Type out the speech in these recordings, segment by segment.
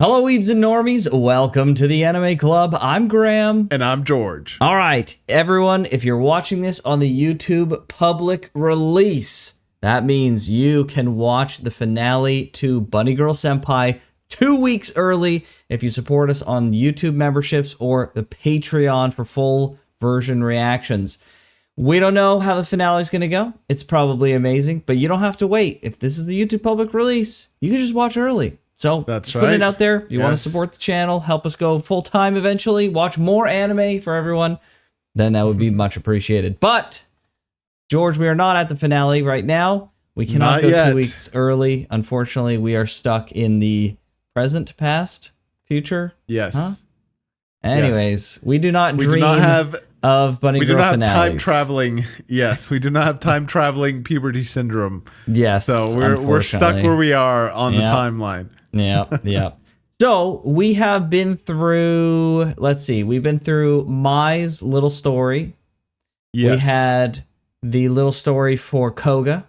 Hello, Weebs and Normies. Welcome to the Anime Club. I'm Graham. And I'm George. All right, everyone, if you're watching this on the YouTube public release, that means you can watch the finale to Bunny Girl Senpai 2 weeks early if you support us on YouTube memberships or the Patreon for full version reactions. We don't know how the finale is going to go. It's probably amazing, but you don't have to wait. If this is the YouTube public release, you can just watch early. So that's put it out there. If you want to support the channel, help us go full time eventually, watch more anime for everyone, then that would be much appreciated. But, George, we are not at the finale right now. We cannot go 2 weeks early. Unfortunately, we are stuck in the present, past, future. Yes. Huh? Anyways, we do not dream of Bunny Girl finales. We do not have time traveling. Yes, we do not have time traveling puberty syndrome. Yes. So we're stuck where we are on the timeline. Yeah. So we have been through, let's see, we've been through Mai's little story. Yes. We had the little story for Koga.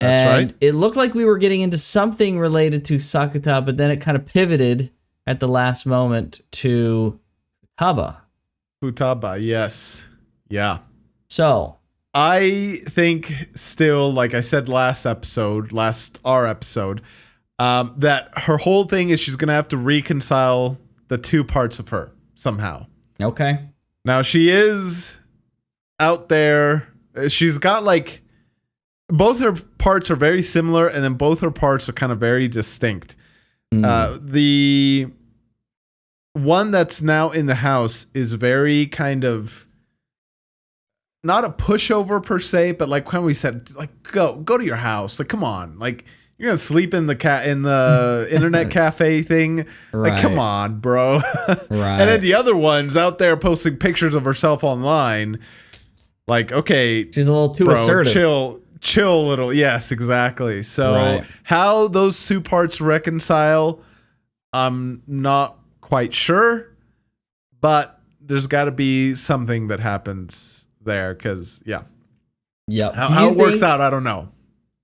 That's and right. It looked like we were getting into something related to Sakuta, but then it kind of pivoted at the last moment to futaba. Futaba, yes. Yeah. So I think still, like I said our episode, that her whole thing is she's going to have to reconcile the two parts of her somehow. Okay. Now, she is out there. She's got like, both her parts are very similar, and then both her parts are kind of very distinct. The one that's now in the house is very kind of not a pushover per se, but like when we said, like, go to your house. Like, come on. Like, you're gonna sleep in the internet cafe thing. Right. Like, come on, bro. Right. And then the other one's out there posting pictures of herself online. Like, okay, she's a little too bro, assertive. Chill a little. Yes, exactly. So how those two parts reconcile, I'm not quite sure, but there's got to be something that happens there because, how it works out, I don't know.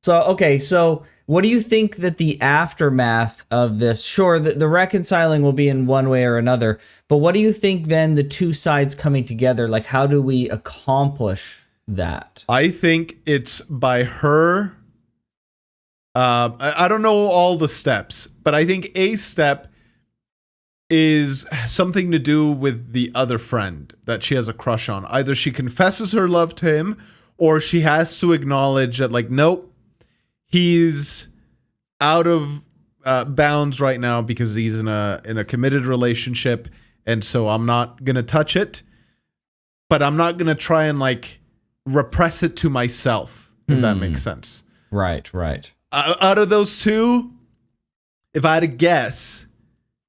So what do you think that the aftermath of this, sure, the reconciling will be in one way or another, but what do you think then the two sides coming together, like how do we accomplish that? I think it's by her, I don't know all the steps, but I think a step is something to do with the other friend that she has a crush on. Either she confesses her love to him, or she has to acknowledge that, like, nope, he's out of bounds right now because he's in a committed relationship, and so I'm not gonna touch it, but I'm not gonna try and like repress it to myself, if that makes sense. Right. Out of those two, if I had to guess,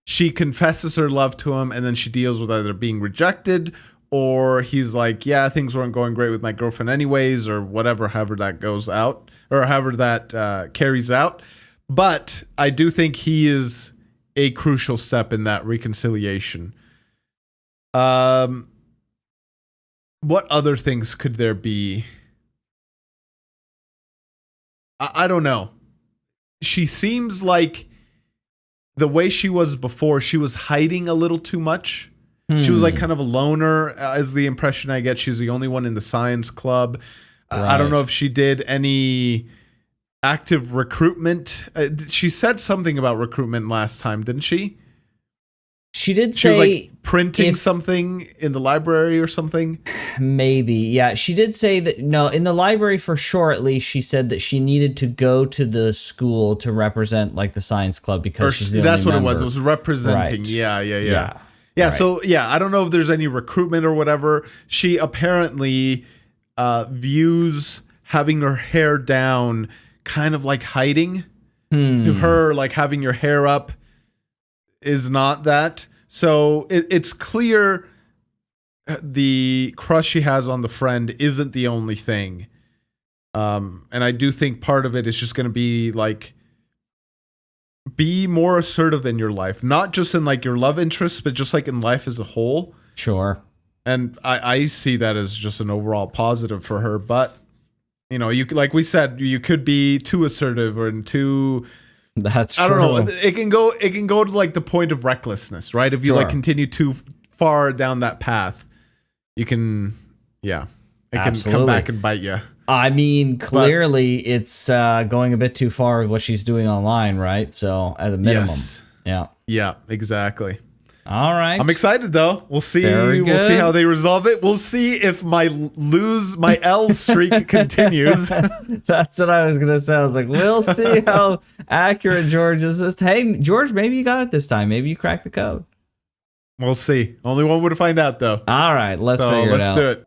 she confesses her love to him, and then she deals with either being rejected, or he's like, yeah, things weren't going great with my girlfriend anyways, or whatever, however that goes out, or however that carries out. But I do think he is a crucial step in that reconciliation. What other things could there be? I don't know. She seems like the way she was before, she was hiding a little too much. She was like kind of a loner, as the impression I get. She's the only one in the science club. I don't know if she did any active recruitment. She said something about recruitment last time, didn't she? She did say she was like printing something in the library or something. Maybe, yeah. She did say that, no, in the library for sure, at least, she said that she needed to go to the school to represent like the science club because she's the that's only what member. it was. It was representing. Right. Yeah. Right. So I don't know if there's any recruitment or whatever. She apparently views having her hair down kind of like hiding. To her, like having your hair up is not that. So it's clear the crush she has on the friend isn't the only thing. And I do think part of it is just going to be like, be more assertive in your life, not just in like your love interests, but just like in life as a whole. Sure. And I see that as just an overall positive for her. But, you know, you like we said, you could be too assertive or too That's true. I don't know. It can go to like the point of recklessness, right? If you like continue too far down that path, you can, it can come back and bite you. I mean, clearly it's going a bit too far with what she's doing online, right? So at a minimum, yeah, exactly. All right. I'm excited though. We'll see. We'll see how they resolve it. We'll see if my L streak continues. That's what I was gonna say. I was like, we'll see how accurate George is this. Hey, George, maybe you got it this time. Maybe you cracked the code. We'll see. Only one way to find out though. All right, let's figure it out. Let's do it.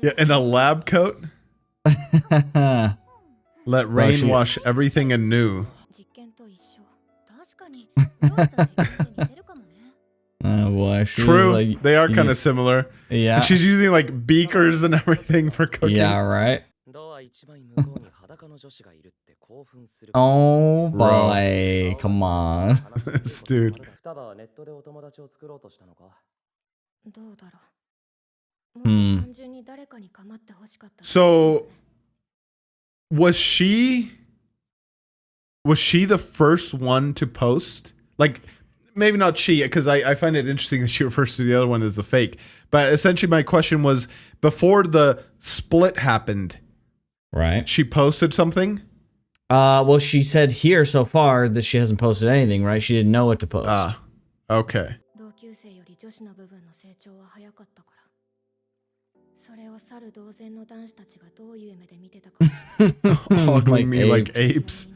Yeah, in a lab coat. Let rain wash everything anew. Oh boy, true. Like, they are kind of similar. Yeah, and she's using like beakers and everything for cooking. Yeah, right. Oh boy, come on. This dude. So was she the first one to post? Like, maybe not she, because I find it interesting that she refers to the other one as the fake. But essentially my question was, before the split happened, right? She posted something? Well, she said here so far that she hasn't posted anything, right? She didn't know what to post. Okay. Ogling me like apes.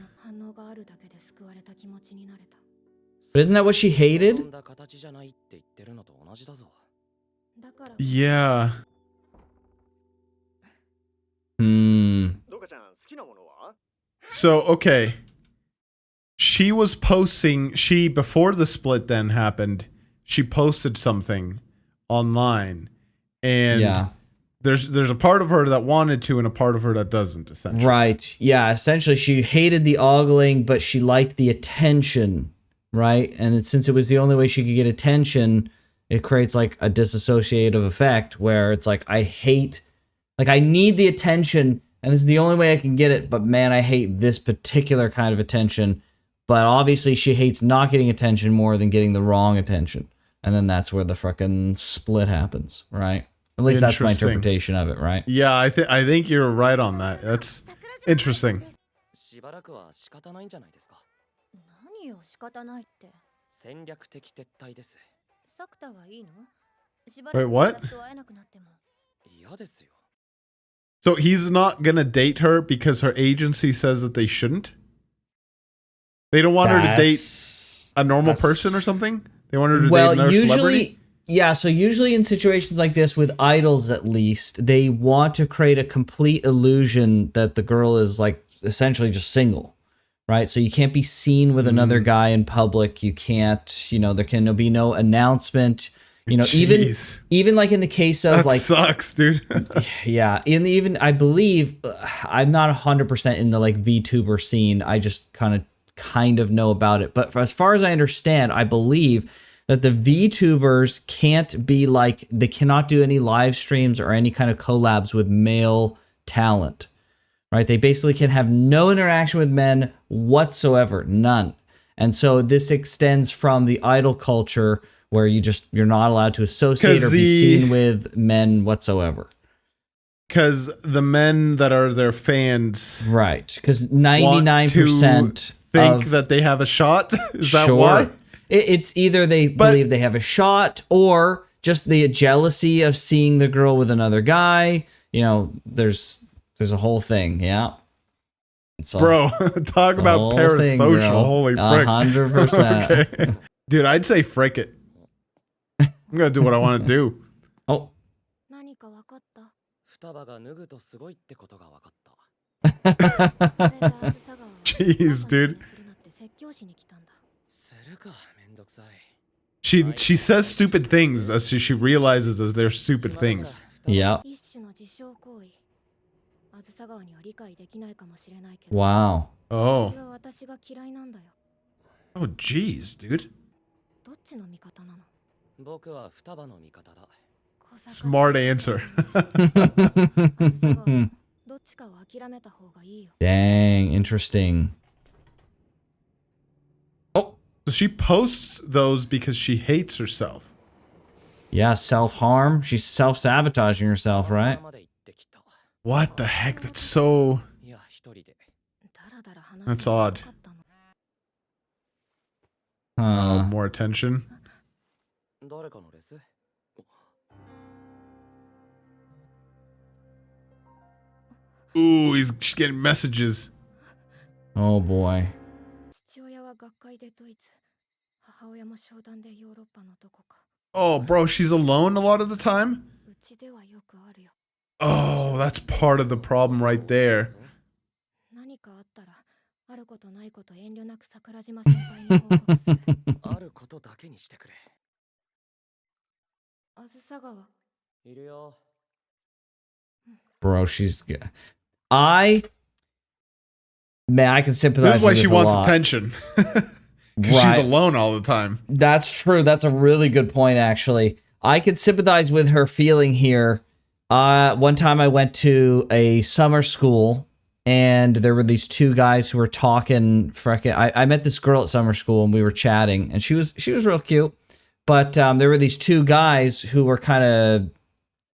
But isn't that what she hated? Yeah. So, okay. She was posting, before the split then happened, she posted something online. And there's a part of her that wanted to and a part of her that doesn't, essentially. Right. Yeah, essentially she hated the ogling, but she liked the attention, right? And since it was the only way she could get attention, it creates like a disassociative effect where it's like, I need the attention and this is the only way I can get it, but man, I hate this particular kind of attention. But obviously she hates not getting attention more than getting the wrong attention. And then that's where the frickin' split happens, right? At least that's my interpretation of it, right? Yeah, I think you're right on that. That's interesting. Wait, what? So he's not gonna date her because her agency says that they shouldn't? They don't want her to date a normal person or something? They want her to date another celebrity? Yeah, so usually in situations like this, with idols at least, they want to create a complete illusion that the girl is like essentially just single, right? So you can't be seen with another guy in public. You can't, there can be no announcement. Even like in the case of that sucks, dude. Yeah, I believe I'm not 100% in the like VTuber scene. I just kind of know about it. But as far as I understand, I believe that the VTubers can't be like, they cannot do any live streams or any kind of collabs with male talent, right? They basically can have no interaction with men whatsoever, none. And so this extends from the idol culture where you're not allowed to associate or be seen with men whatsoever. Because the men that are their fans, right? Because 99% think that they have a shot. Is that why? It's either they believe they have a shot or just the jealousy of seeing the girl with another guy. There's a whole thing. Yeah. Bro, talk about parasocial. Thing, holy frick. 100%. Okay. Dude, I'd say frick it. I'm going to do what I want to do. Oh. Jeez, dude. She says stupid things as she realizes that they're stupid things. Yeah. Wow. Oh. Oh, jeez, dude. Smart answer. Dang, interesting. Oh, So she posts those because she hates herself. yeah, self-harm. She's self-sabotaging herself, right? What the heck? That's so... That's odd. More attention. Ooh, he's getting messages. Oh boy. Oh, bro, she's alone a lot of the time? Oh, that's part of the problem right there. Bro, she's... Man, I can sympathize This is why with she this a wants lot. attention. Right. She's alone all the time. That's true. That's a really good point, actually. I could sympathize with her feeling here. One time I went to a summer school, and there were these two guys who were talking. I met this girl at summer school, and we were chatting, and she was real cute. But there were these two guys who were kind of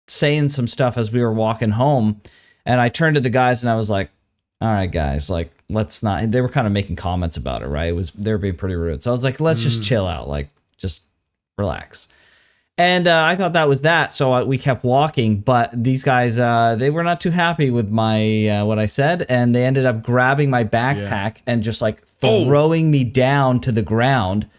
saying some stuff as we were walking home, and I turned to the guys and I was like, all right, guys, like, let's not... They were kind of making comments about it, right? They were being pretty rude. So I was like, let's just chill out, like, just relax. And I thought that was that, so we kept walking. But these guys, they were not too happy with my what I said, and they ended up grabbing my backpack and just like throwing me down to the ground,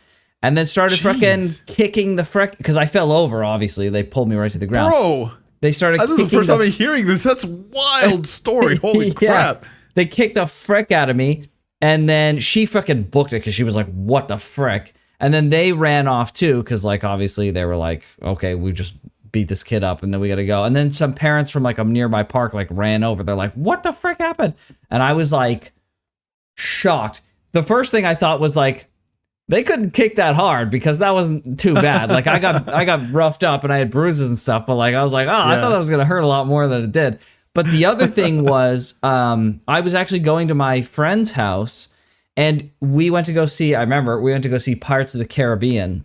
and then started freaking kicking the because I fell over. Obviously, they pulled me right to the ground. Bro, they started. This is the first time I'm hearing this. That's a wild story. Holy crap! They kicked the frick out of me, and then she fucking booked it because she was like, "What the frick." And then they ran off too, because like obviously they were like, okay, we just beat this kid up and then we gotta go. And then some parents from like a nearby park like ran over. They're like, what the frick happened? And I was like shocked. The first thing I thought was like, they couldn't kick that hard because that wasn't too bad. Like I got roughed up and I had bruises and stuff, but like I was like, I thought that was gonna hurt a lot more than it did. But the other thing was, I was actually going to my friend's house. And we went to go see, I remember, we went to go see Pirates of the Caribbean.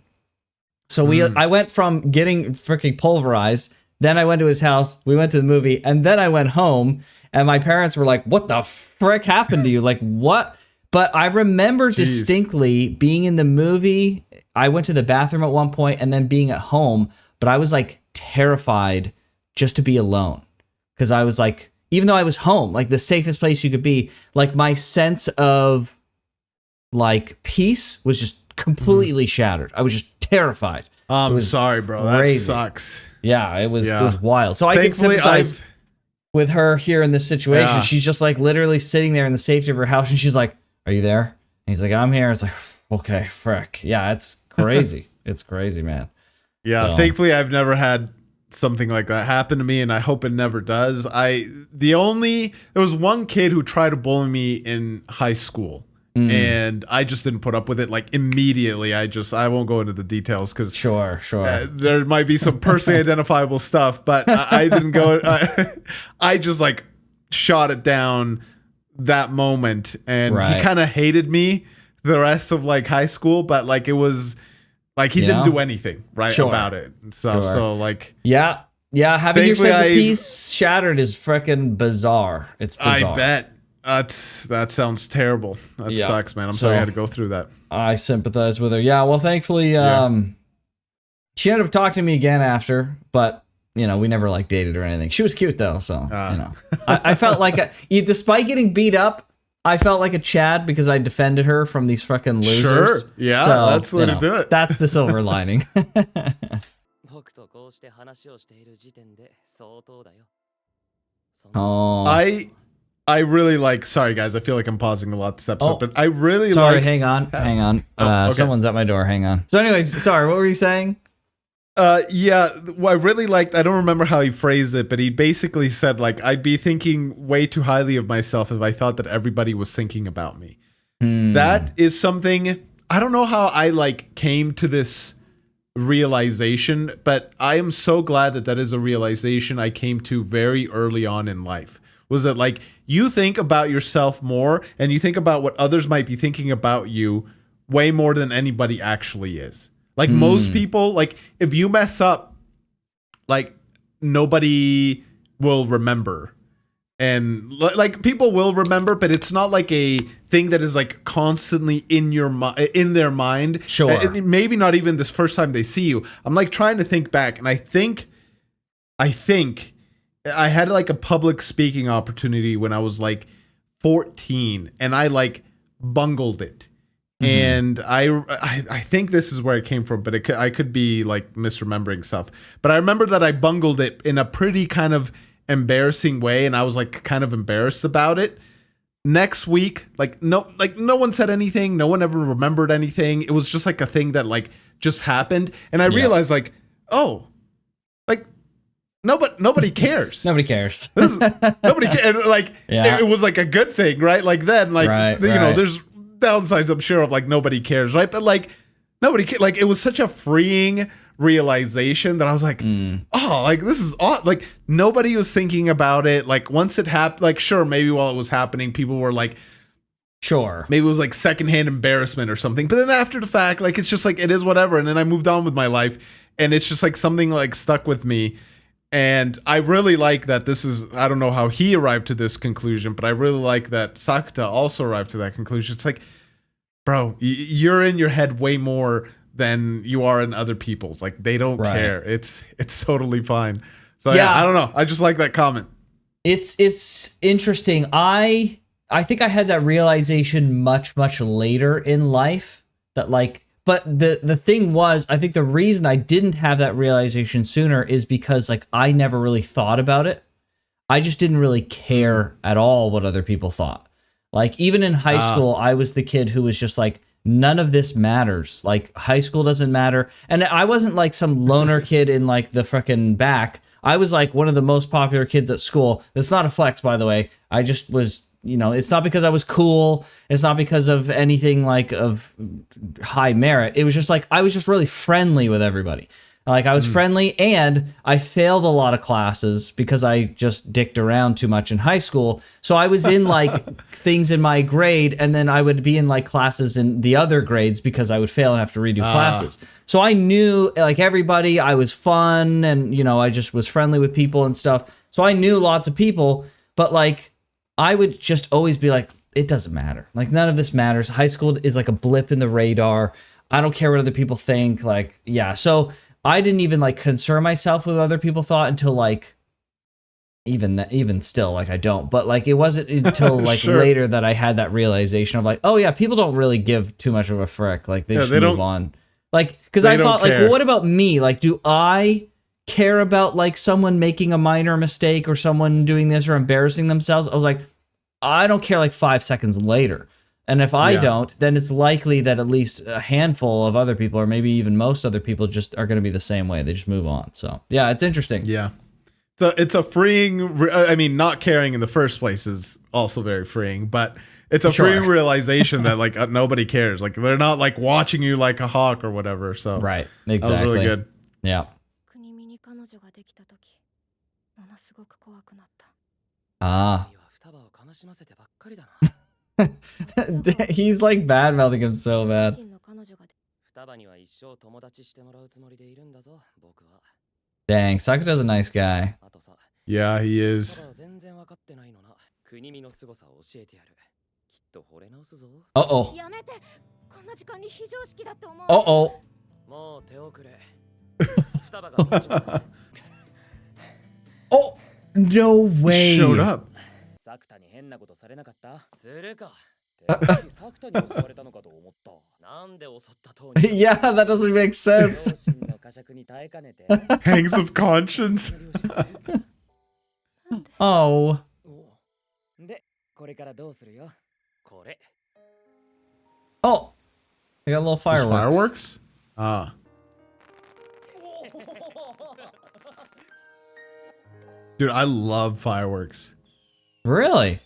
So I went from getting freaking pulverized, then I went to his house, we went to the movie, and then I went home, and my parents were like, what the frick happened to you? Like, what? But I remember distinctly being in the movie, I went to the bathroom at one point, and then being at home, but I was like terrified just to be alone. Because I was like, even though I was home, like the safest place you could be, like my sense of like peace was just completely shattered. I was just terrified. I'm sorry, bro. Crazy. That sucks. Yeah, it was wild. So I can sympathize with her here in this situation. Yeah. She's just like literally sitting there in the safety of her house, and she's like, "Are you there?" And he's like, "I'm here." It's like, okay, frick. Yeah, it's crazy. It's crazy, man. Yeah, so. Thankfully I've never had something like that happen to me, and I hope it never does. There was one kid who tried to bully me in high school. And I just didn't put up with it like immediately. I won't go into the details because sure. There might be some personally identifiable stuff, but I didn't go. I just like shot it down that moment, and he kind of hated me the rest of like high school. But like it was like he didn't do anything about it and stuff. So like yeah, having your sense of peace shattered is freaking bizarre. It's bizarre. I bet. That sounds terrible. That sucks, man. I'm sorry I had to go through that. I sympathize with her. Yeah, well, thankfully, she ended up talking to me again after, but, you know, we never, like, dated or anything. She was cute, though, so, you know. I felt like, despite getting beat up, I felt like a Chad because I defended her from these fucking losers. Sure, yeah, so, that's the way to do it. That's the silver lining. Oh. I really like, sorry guys, I feel like I'm pausing a lot this episode, but I really hang on. Okay. Someone's at my door, hang on. So anyways, sorry, what were you saying? Yeah, what I really liked, I don't remember how he phrased it, but he basically said like, I'd be thinking way too highly of myself if I thought that everybody was thinking about me. That is something, I don't know how I like came to this realization, but I am so glad that is a realization I came to very early on in life. was that like you think about yourself more and you think about what others might be thinking about you way more than anybody actually is. Like most people, like if you mess up, like nobody will remember. And like people will remember, but it's not like a thing that is like constantly in their mind. Sure. And maybe not even this first time they see you. I'm like trying to think back, and I think I had like a public speaking opportunity when I was like 14, and I like bungled it. And I think this is where it came from, but I could be like misremembering stuff. But I remember that I bungled it in a pretty kind of embarrassing way, and I was like kind of embarrassed about it. Next week, no one said anything, no one ever remembered anything. It was just like a thing that like just happened, and I realized like, oh, like nobody cares. Nobody cares. Nobody cares. Like it was like a good thing, right? Like then, like you know, there's downsides I'm sure of like nobody cares, right? But like nobody like it was such a freeing realization that I was like, oh, like this is odd. Like nobody was thinking about it. Like once it happened, like sure, maybe while it was happening, people were like, sure, maybe it was like secondhand embarrassment or something. But then after the fact, like it's just like it is whatever. And then I moved on with my life, and it's just like something like stuck with me. And I really like that this is, I don't know how he arrived to this conclusion, but I really like that Sakuta also arrived to that conclusion. It's like, bro, you're in your head way more than you are in other people's. Like they don't care. It's totally fine. So yeah, I don't know. I just like that comment. It's interesting. I think I had that realization much later in life that like, but the thing was, I think the reason I didn't have that realization sooner is because like I never really thought about it. I just didn't really care at all what other people thought. Like even in high school, I was the kid who was just like, none of this matters. Like high school doesn't matter. And I wasn't like some loner kid in like the frickin' back. I was like one of the most popular kids at school. That's not a flex, by the way. I just was, you know, it's not because I was cool. It's not because of anything like of high merit. It was just like, I was just really friendly with everybody. Like I was friendly, and I failed a lot of classes because I just dicked around too much in high school. So I was in like things in my grade, and then I would be in like classes in the other grades because I would fail and have to redo classes. So I knew like everybody, I was fun, and you know, I just was friendly with people and stuff. So I knew lots of people, but like I would just always be like, it doesn't matter. Like none of this matters. High school is like a blip in the radar. I don't care what other people think. Like, yeah. So I didn't even like concern myself with what other people thought until like even still, like I don't. But like it wasn't until like later that I had that realization of like, oh yeah, people don't really give too much of a frick. Like they just move on. Like because I thought like, well, what about me? Like, do I care about like someone making a minor mistake or someone doing this or embarrassing themselves? I was like, I don't care like 5 seconds later. And if I don't, then it's likely that at least a handful of other people, or maybe even most other people, just are going to be the same way. They just move on. So, yeah, it's interesting. Yeah. So it's a freeing, I mean, not caring in the first place is also very freeing, but it's a freeing realization that like nobody cares. Like they're not like watching you like a hawk or whatever. So right. Exactly. That was really good. Yeah. Ah. He's like bad mouthing him so bad. Dang, Sakuta's a nice guy. Yeah, he is. Uh-oh. Uh-oh. Oh, no way. He showed up. Yeah, that doesn't make sense. Hangs of conscience. Oh. Oh. I got a little fireworks. Fireworks? Ah. Dude, I love fireworks. Really?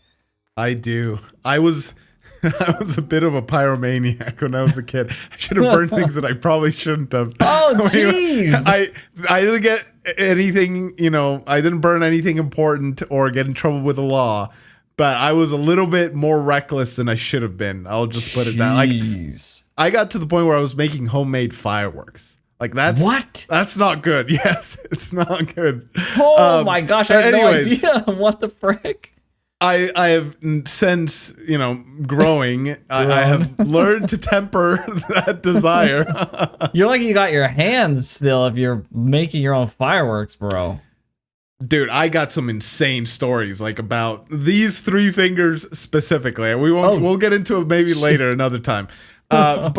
I do. I was I was a bit of a pyromaniac when I was a kid. I should have burned things that I probably shouldn't have. Oh, jeez. I didn't get anything, you know, I didn't burn anything important or get in trouble with the law, but I was a little bit more reckless than I should have been. I'll just put it down. Like, I got to the point where I was making homemade fireworks. Like that's not good. Yes, it's not good. Oh my gosh, I had no idea. What the frick? I have since, you know, growing, I have learned to temper that desire. You're like you got your hands still if you're making your own fireworks, bro. Dude, I got some insane stories like about these 3 fingers specifically. We'll get into it maybe later another time. But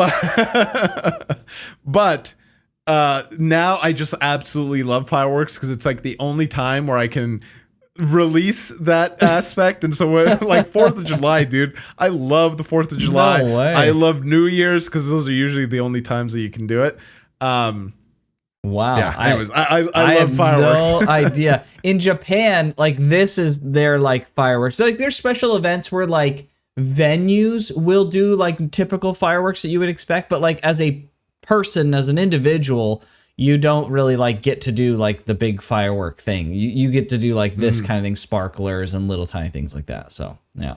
now I just absolutely love fireworks because it's like the only time where I can release that aspect. And so when, like 4th of July, dude, I love the 4th of July. No way. I love New Year's because those are usually the only times that you can do it. Wow. Yeah, anyways, I love fireworks. No idea. In Japan, like this is their like fireworks. So like there's special events where like venues will do like typical fireworks that you would expect, but like as a person, as an individual, you don't really like get to do like the big firework thing. You get to do like this kind of thing, sparklers and little tiny things like that. So yeah.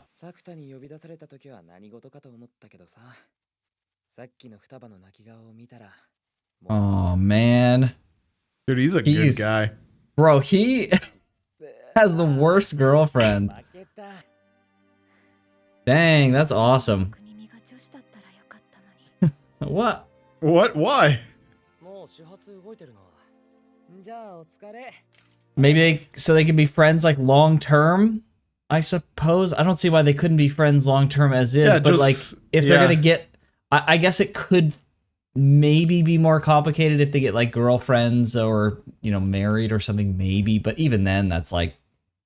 Oh man, dude, he's a good guy, bro. He has the worst girlfriend. Dang, that's awesome. What? Why? Maybe so they can be friends like long term. I suppose I don't see why they couldn't be friends long term as is. But like if they're gonna get, I guess it could maybe be more complicated if they get like girlfriends or married or something. Maybe, but even then, that's like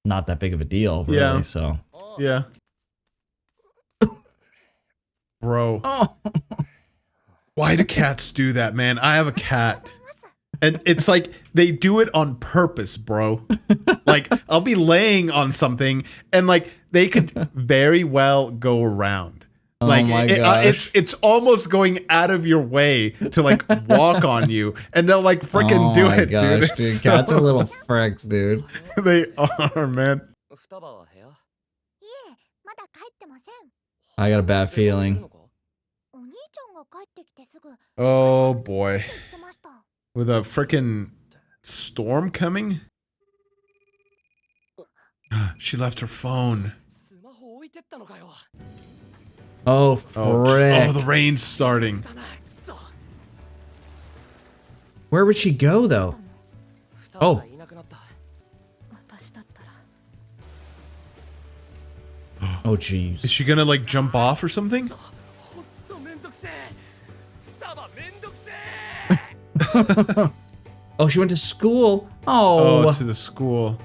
not that big of a deal, really. Yeah. So yeah, bro. Oh. Why do cats do that, man? I have a cat. And it's like they do it on purpose, bro. Like I'll be laying on something and like they could very well go around. Like oh my gosh. it's almost going out of your way to like walk on you, and they'll like freaking do it, gosh, dude. Cats are little fricks, dude. They are, man. I got a bad feeling. Oh boy. With a freaking storm coming? She left her phone. Oh, frick. Oh, the rain's starting. Where would she go, though? Oh. Oh, jeez. Is she gonna, like, jump off or something? Oh, she went to school. Oh, to the school.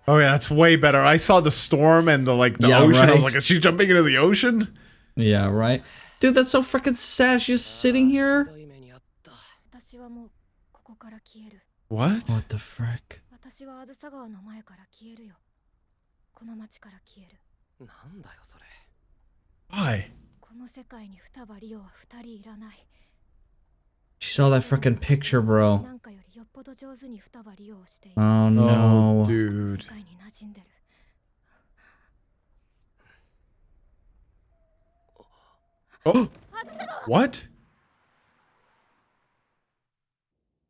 Oh yeah, that's way better. I saw the storm and the ocean. Right. I was like, is she jumping into the ocean? Yeah, right. Dude, that's so freaking sad. She's just sitting here. What? What the frick? Why? She saw that freaking picture, bro. Oh no. Oh, dude. Oh. What?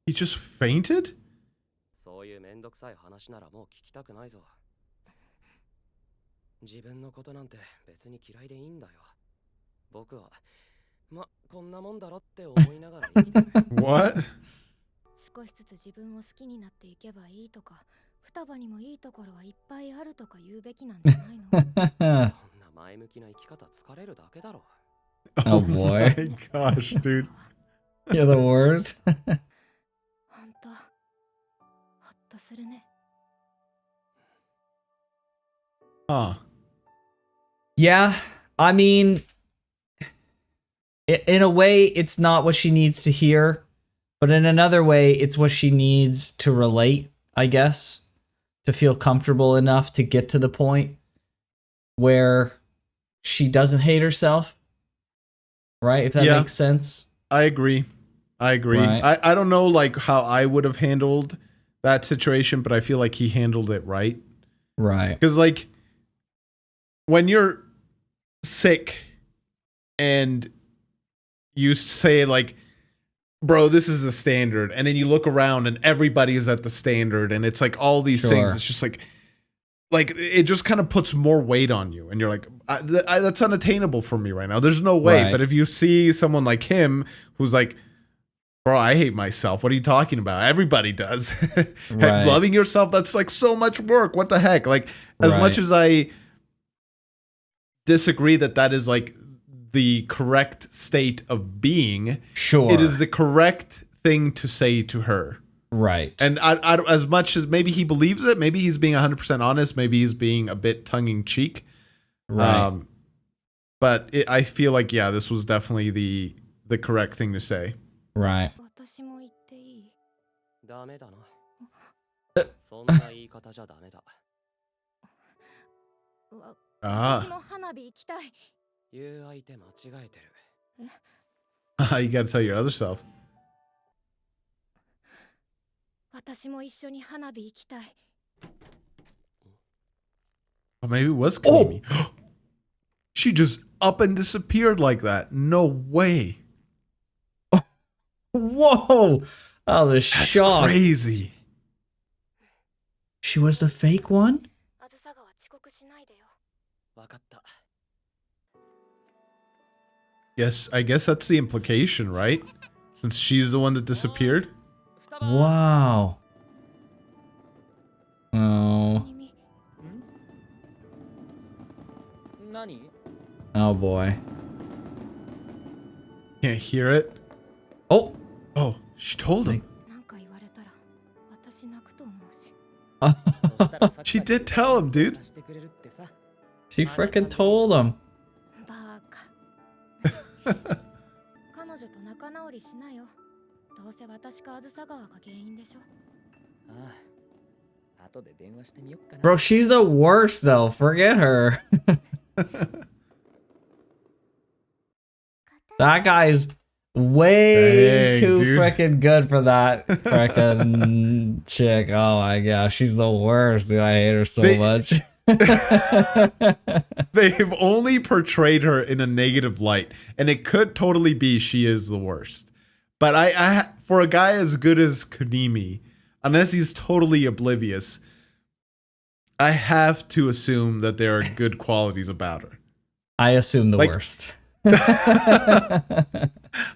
He just fainted? What? Oh boy. My gosh, dude. You're the worst. Huh. Yeah, I mean, in a way, it's not what she needs to hear, but in another way, it's what she needs to relate, I guess, to feel comfortable enough to get to the point. where she doesn't hate herself, right? If that makes sense. I agree. Right. I don't know like how I would have handled that situation, but I feel like he handled it right. Right. Because like when you're sick and you say like, bro, this is the standard, and then you look around and everybody's at the standard, and it's like all these things. It's just like it just kind of puts more weight on you, and you're like, that's unattainable for me right now. There's no way. Right. But if you see someone like him who's like, bro, I hate myself. What are you talking about? Everybody does. Right. Loving yourself, that's like so much work. What the heck? Like, as much as I disagree that is like the correct state of being, it is the correct thing to say to her. Right. And I, as much as maybe he believes it, maybe he's being 100% honest, maybe he's being a bit tongue-in-cheek. Right. But I feel like, yeah, this was definitely the correct thing to say. Right. You gotta tell your other self. Or maybe it was Kunimi. Oh! She just up and disappeared like that. No way. Whoa! That was a shock. That's crazy. She was the fake one? Yes, I guess that's the implication, right? Since she's the one that disappeared. Wow. Oh. Oh boy. Can't hear it. Oh. Oh, she told him. She did tell him, dude. She freaking told him. Bro, she's the worst though. Forget her. That guy's way too freaking good for that freaking chick. Oh my gosh, she's the worst. Dude, I hate her so much. They've only portrayed her in a negative light, and it could totally be she is the worst. But I for a guy as good as Kunimi, unless he's totally oblivious, I have to assume that there are good qualities about her. I assume the worst.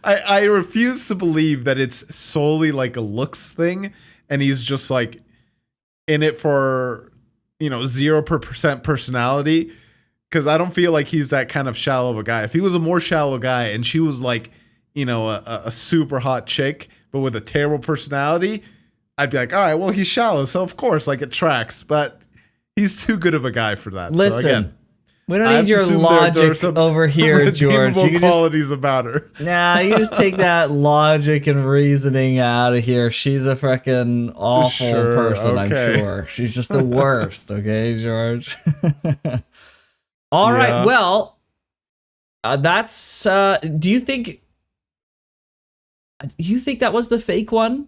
I refuse to believe that it's solely like a looks thing, and he's just like in it for 0% personality, because I don't feel like he's that kind of shallow of a guy. If he was a more shallow guy and she was like a super hot chick but with a terrible personality, I'd be like, all right, well, he's shallow, so of course like it tracks. But he's too good of a guy for that. Listen, so again, we don't need your logic over here, George. You qualities about her. Nah, you just take that logic and reasoning out of here. She's a freaking awful person, okay. I'm sure. She's just the worst, okay, George? All right, well, that's... do you think that was the fake one?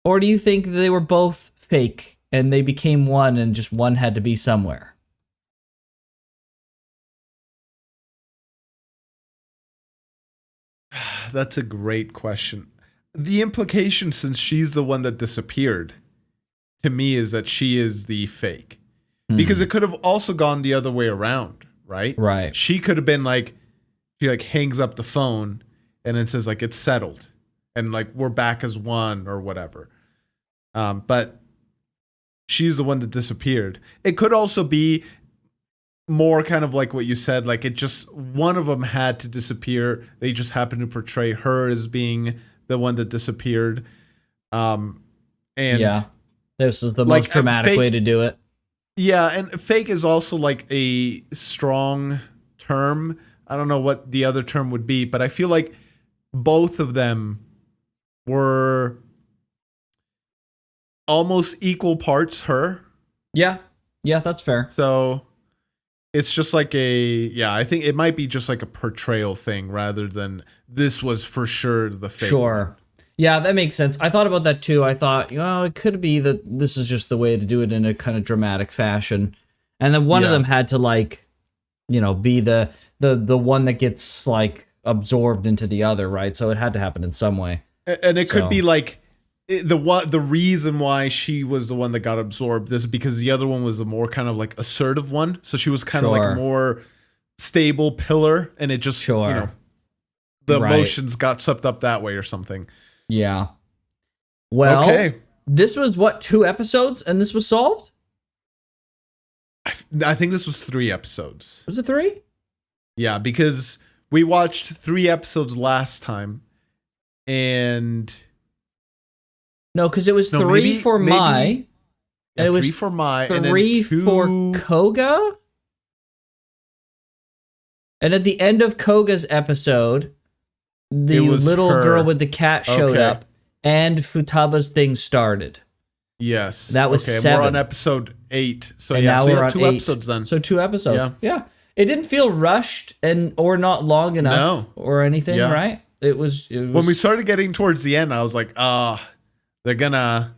Or do you think they were both fake and they became one and just one had to be somewhere? That's a great question. The implication, since she's the one that disappeared, to me is that she is the fake. Because it could have also gone the other way around, right? Right. She could have been like, she like hangs up the phone and it says like it's settled and like we're back as one or whatever. But she's the one that disappeared. It could also be more kind of like what you said, like it just, one of them had to disappear. They just happened to portray her as being the one that disappeared. And yeah, this is the most dramatic way to do it. Yeah, and fake is also like a strong term. I don't know what the other term would be, but I feel like both of them were almost equal parts her. Yeah, that's fair. So it's just like I think it might be just like a portrayal thing rather than this was for sure the fake. Sure. Yeah, that makes sense. I thought about that too. I thought, it could be that this is just the way to do it in a kind of dramatic fashion. And then one of them had to like, be the one that gets like absorbed into the other, right? So it had to happen in some way. And it could be like the reason why she was the one that got absorbed is because the other one was the more kind of like assertive one. So she was kind of like a more stable pillar, and it just the emotions got swept up that way or something. Yeah. Well, this was 2 episodes, and this was solved? I think this was 3 episodes. Was it 3? Yeah, because we watched 3 episodes last time, and no, because it was 3 for Mai. And it was 3 for Mai, 3 and then 2 for Koga. And at the end of Koga's episode, the little girl with the cat showed up, and Futaba's thing started. Yes, that was 7. We're on episode 8. So and now we're on 2 8. episodes then. So 2 episodes. Yeah. It didn't feel rushed or not long enough or anything, right? It was when we started getting towards the end, I was like, they're gonna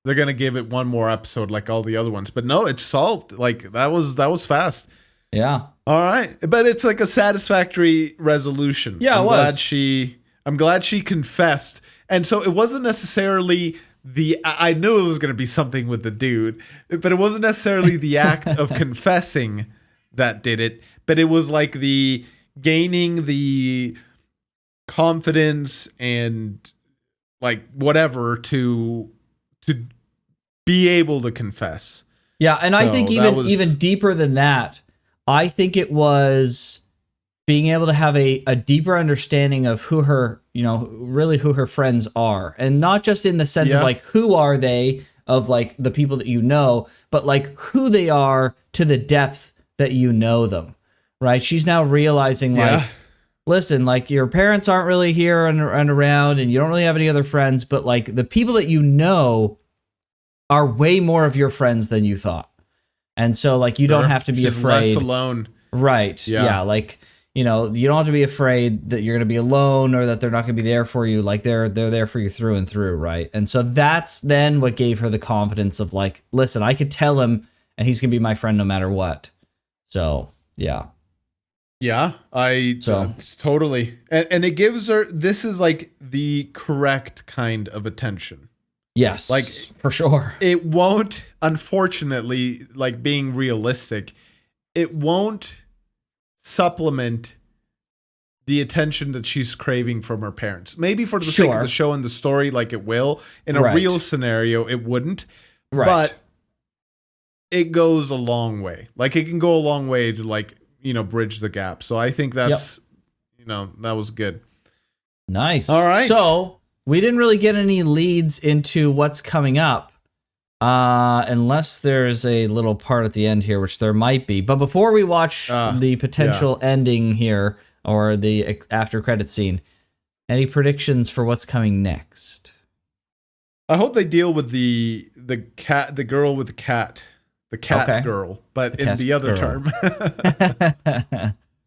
give it one more episode like all the other ones. But no, it's solved. Like that was fast. Yeah. All right. But it's like a satisfactory resolution. Yeah, I'm glad she confessed. And so it wasn't necessarily I knew it was going to be something with the dude, but it wasn't necessarily the act of confessing that did it, but it was like the gaining the confidence and like whatever to be able to confess. Yeah, and I think even deeper than that, I think it was being able to have a deeper understanding of who her, really who her friends are. And not just in the sense of like, who are they of like the people that you know, but like who they are to the depth that you know them, right? She's now realizing like, listen, like your parents aren't really here and around and you don't really have any other friends, but like the people that you know are way more of your friends than you thought. And so like, you don't have to be afraid. Less alone. Right. Yeah. Like, you don't have to be afraid that you're going to be alone or that they're not going to be there for you. Like they're there for you through and through. Right. And so that's then what gave her the confidence of like, listen, I could tell him and he's going to be my friend no matter what. So, yeah. Yeah, totally. And it gives her, this is like the correct kind of attention. Yes, like for sure. It won't, unfortunately, like being realistic, it won't supplement the attention that she's craving from her parents. Maybe for the sake of the show and the story, like it will. In a real scenario, it wouldn't. Right. But it goes a long way. Like it can go a long way to like, bridge the gap. So I think that's, that was good. Nice. All right. So we didn't really get any leads into what's coming up, unless there's a little part at the end here, which there might be. But before we watch the potential ending here or the after credit scene, any predictions for what's coming next? I hope they deal with the girl with the cat. The cat girl, but in the other term.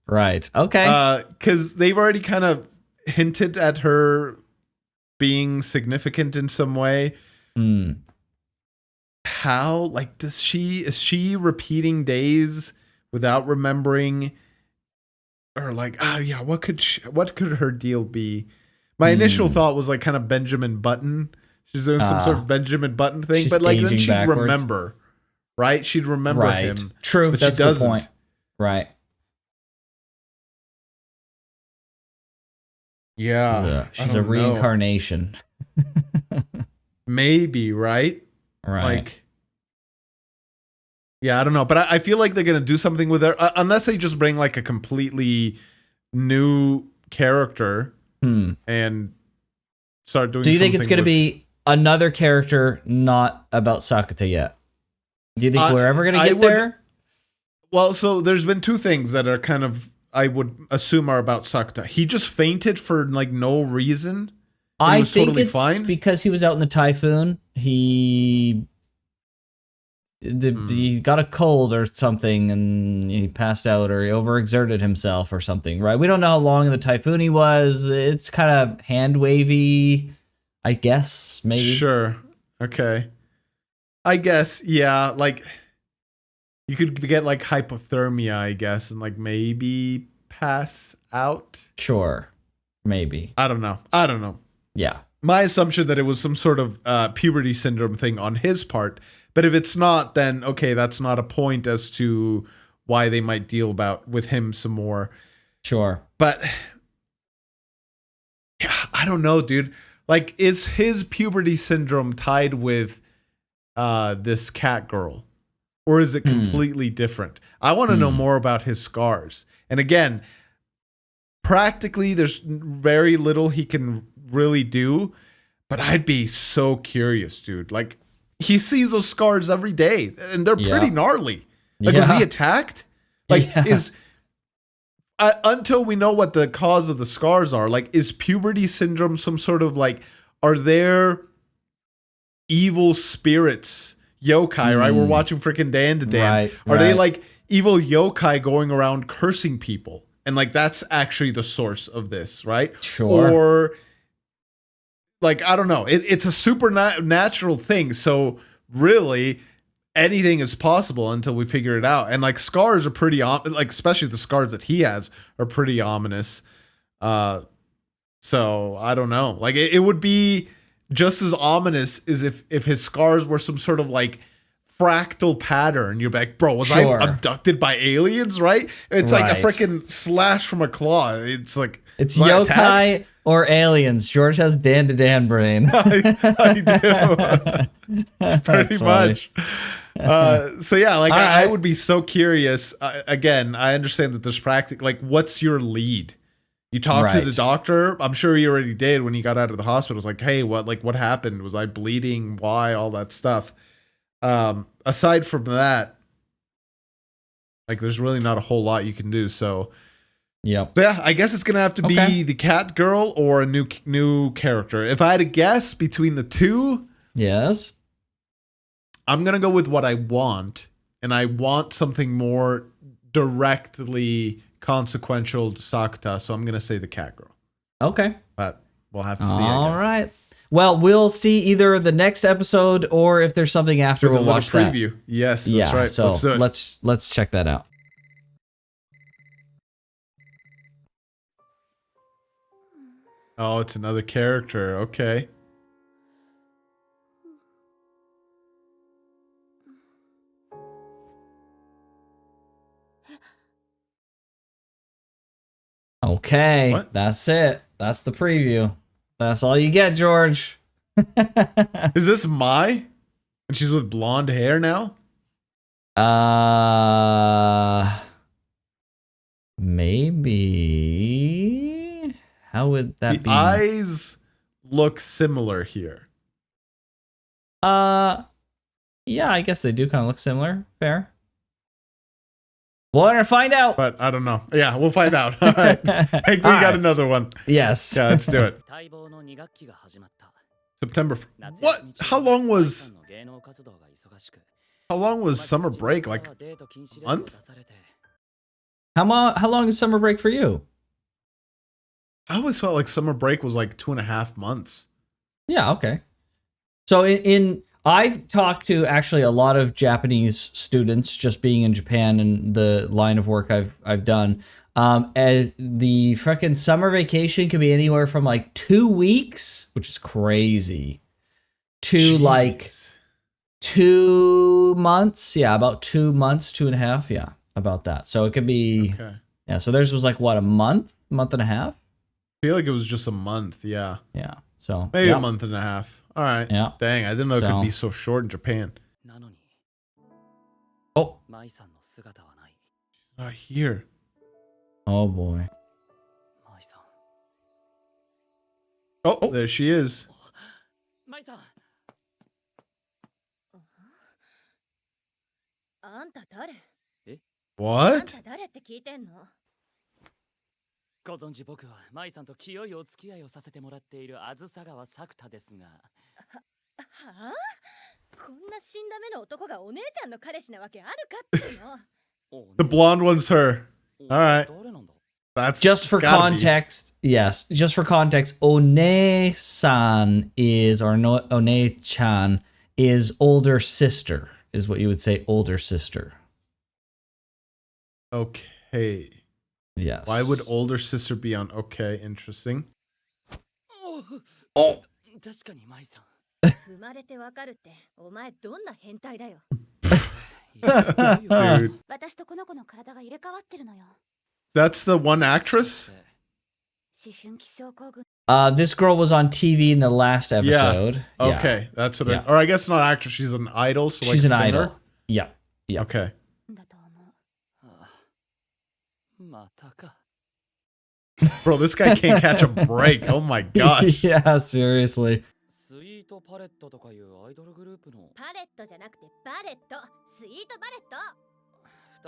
Right. Okay. Because they've already kind of hinted at her being significant in some way. How? Like, is she repeating days without remembering? Or like, what could her deal be? My initial thought was like kind of Benjamin Button. She's doing some sort of Benjamin Button thing, but like then she'd remember. Right? She'd remember him. True. But that's she doesn't. The point. Right. Yeah. She's a reincarnation. Maybe, right? Right. Like, yeah, I don't know. But I feel like they're going to do something with her. Unless they just bring like a completely new character and start doing something. Do you think it's going to be another character not about Sakuta yet? Do you think we're ever going to get there? Well, so there's been 2 things that are kind of, I would assume, are about Sakuta. He just fainted for like no reason. I think it's fine because he was out in the typhoon. He he got a cold or something and he passed out or he overexerted himself or something, right? We don't know how long in the typhoon he was. It's kind of hand wavy, I guess, maybe. Sure. Okay. I guess, yeah, like you could get like hypothermia, I guess, and like maybe pass out. Sure. Maybe. I don't know. Yeah. My assumption that it was some sort of puberty syndrome thing on his part. But if it's not, then okay, that's not a point as to why they might deal with him some more. Sure. But yeah, I don't know, dude. Like, is his puberty syndrome tied with this cat girl? Or is it completely different? I want to know more about his scars. And again, practically there's very little he can really do, but I'd be so curious, dude. Like, he sees those scars every day and they're pretty gnarly. Like, was he attacked? Like, until we know what the cause of the scars are, like, is puberty syndrome some sort of like, are there evil spirits, yokai, right? We're watching freaking Dan to Dan. Are they like evil yokai going around cursing people? And like, that's actually the source of this, right? Sure. Or like, I don't know. It's a supernatural thing. So really, anything is possible until we figure it out. And like, scars are pretty, like, especially the scars that he has are pretty ominous. So I don't know. Like, it would be just as ominous as if his scars were some sort of like fractal pattern. You're like, bro, was I abducted by aliens? Right? It's like a freaking slash from a claw. It's like, it's yokai or aliens. George has Dan to Dan brain. I do. Pretty much. So yeah, like I would be so curious. Again, I understand that there's like, what's your lead? You talked to the doctor. I'm sure he already did when he got out of the hospital. It's like, hey, what happened? Was I bleeding? Why? All that stuff. Aside from that, like, there's really not a whole lot you can do. So yeah, I guess it's gonna have to be the cat girl or a new character. If I had to guess between the two, yes, I'm gonna go with what I want, and I want something more directly consequential to Sakuta. So I'm gonna say the cat girl. Okay, but we'll have to see. All right. Well, we'll see either the next episode or if there's something after. We'll watch preview. That. Yes, that's right. So let's check that out. Oh, it's another character. Okay. Okay, what? That's it. That's the preview. That's all you get, George. Is this Mai? And she's with blonde hair now? Maybe. How would that be? The eyes look similar here. Yeah, I guess they do kind of look similar. Fair. We're gonna find out. But I don't know. Yeah, we'll find out. All right. I think we got another one. Yes. Yeah, let's do it. September. What? How long was summer break? Like a month? How long is summer break for you? I always felt like summer break was like 2.5 months. Yeah, okay. So I've talked to actually a lot of Japanese students just being in Japan and the line of work I've done. As the freaking summer vacation can be anywhere from like 2 weeks, which is crazy, to like 2 months. Yeah, about 2 months, 2.5. Yeah, about that. So it could be, yeah. So theirs was like what, a month and a half? I feel like it was just a month. Yeah. Yeah. So maybe a month and a half. All right. Yeah. Dang, I didn't know it could be so short in Japan. Oh. She's not here. Oh boy. Oh, there she is. What? ご存知僕は舞さんと清いお付き合いをさせてもらっているあずさ川作田ですが。はあ？こんな死んだ目の男がお姉ちゃんの彼氏なわけあるかっての。 The blonde one's her. All right. That's Just for gotta be. context, yes. Just for context, One-san is, or no, One-chan is older sister, is what you would say, older sister. Okay. Yes. Why would older sister be on? Okay, interesting. Oh. 確かに舞さん。生まれてわかるって、お前どんな変態だよ。Dude. 私とこの子の体が入れ替わってるのよ。 That's the one actress? 思春期症候群。 This girl was on TV in the last episode. Yeah. Okay, that's what Yeah. or I guess not actress, she's an idol, so like She's a an singer? idol. Yeah. Yeah. Okay. だと思う。またか。 Bro, this guy can't catch a break. Oh my gosh. Yeah, seriously. スイートパレットとかいうアイドルグループのパレットじゃなくてバレット。スイートバレット。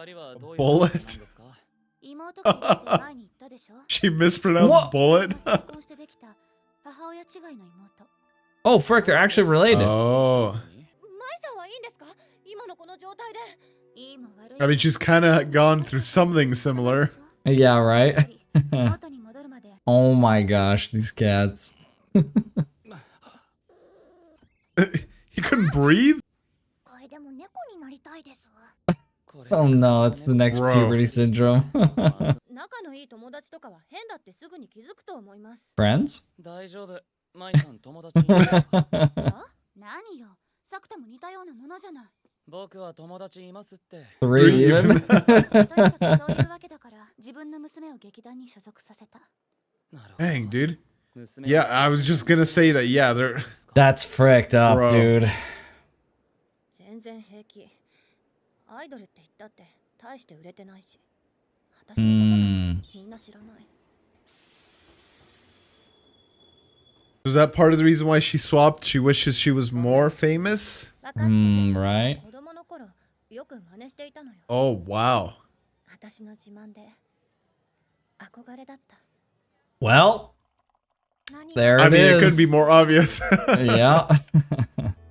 二人はどういう Bullet? 関係なんですか？妹がいるって前に言ったでしょ。 She mispronounced What? bullet. 結婚してできた母親違いの妹。 Oh, frick, they're actually related. Oh. 舞さんはいいんですか？今のこの状態で。いいも悪い。 I mean, she's kind of gone through something similar. Yeah, right? 元に戻るまで。 Oh my gosh, these cats. He couldn't breathe? これでも猫になりたいです。 Oh no, it's the next Bro. puberty syndrome. 仲のいい友達とかは変だってすぐに気づくと思います。 Friends? 大丈夫。舞さん友達に。あ？何よ。サクタも似たようなものじゃない。僕は友達いますって。 Three even? とにかくそういうわけだから自分の娘を劇団に所属させた。なるほど。 Dang, dude. 娘 Yeah, I was just gonna say that, yeah, they're... That's fricked up, Bro. dude. 全然平気。アイドルって言ったって大して売れてないし。私のことなんてみんな知らない。 Is that part of the reason why she swapped? She wishes she was more famous? 分かってる。 Right? 子供の頃よく真似していたのよ。 Oh, wow. 私の自慢で憧れだった。 Well, 何？ there I it mean, it could is. be more obvious. Yeah.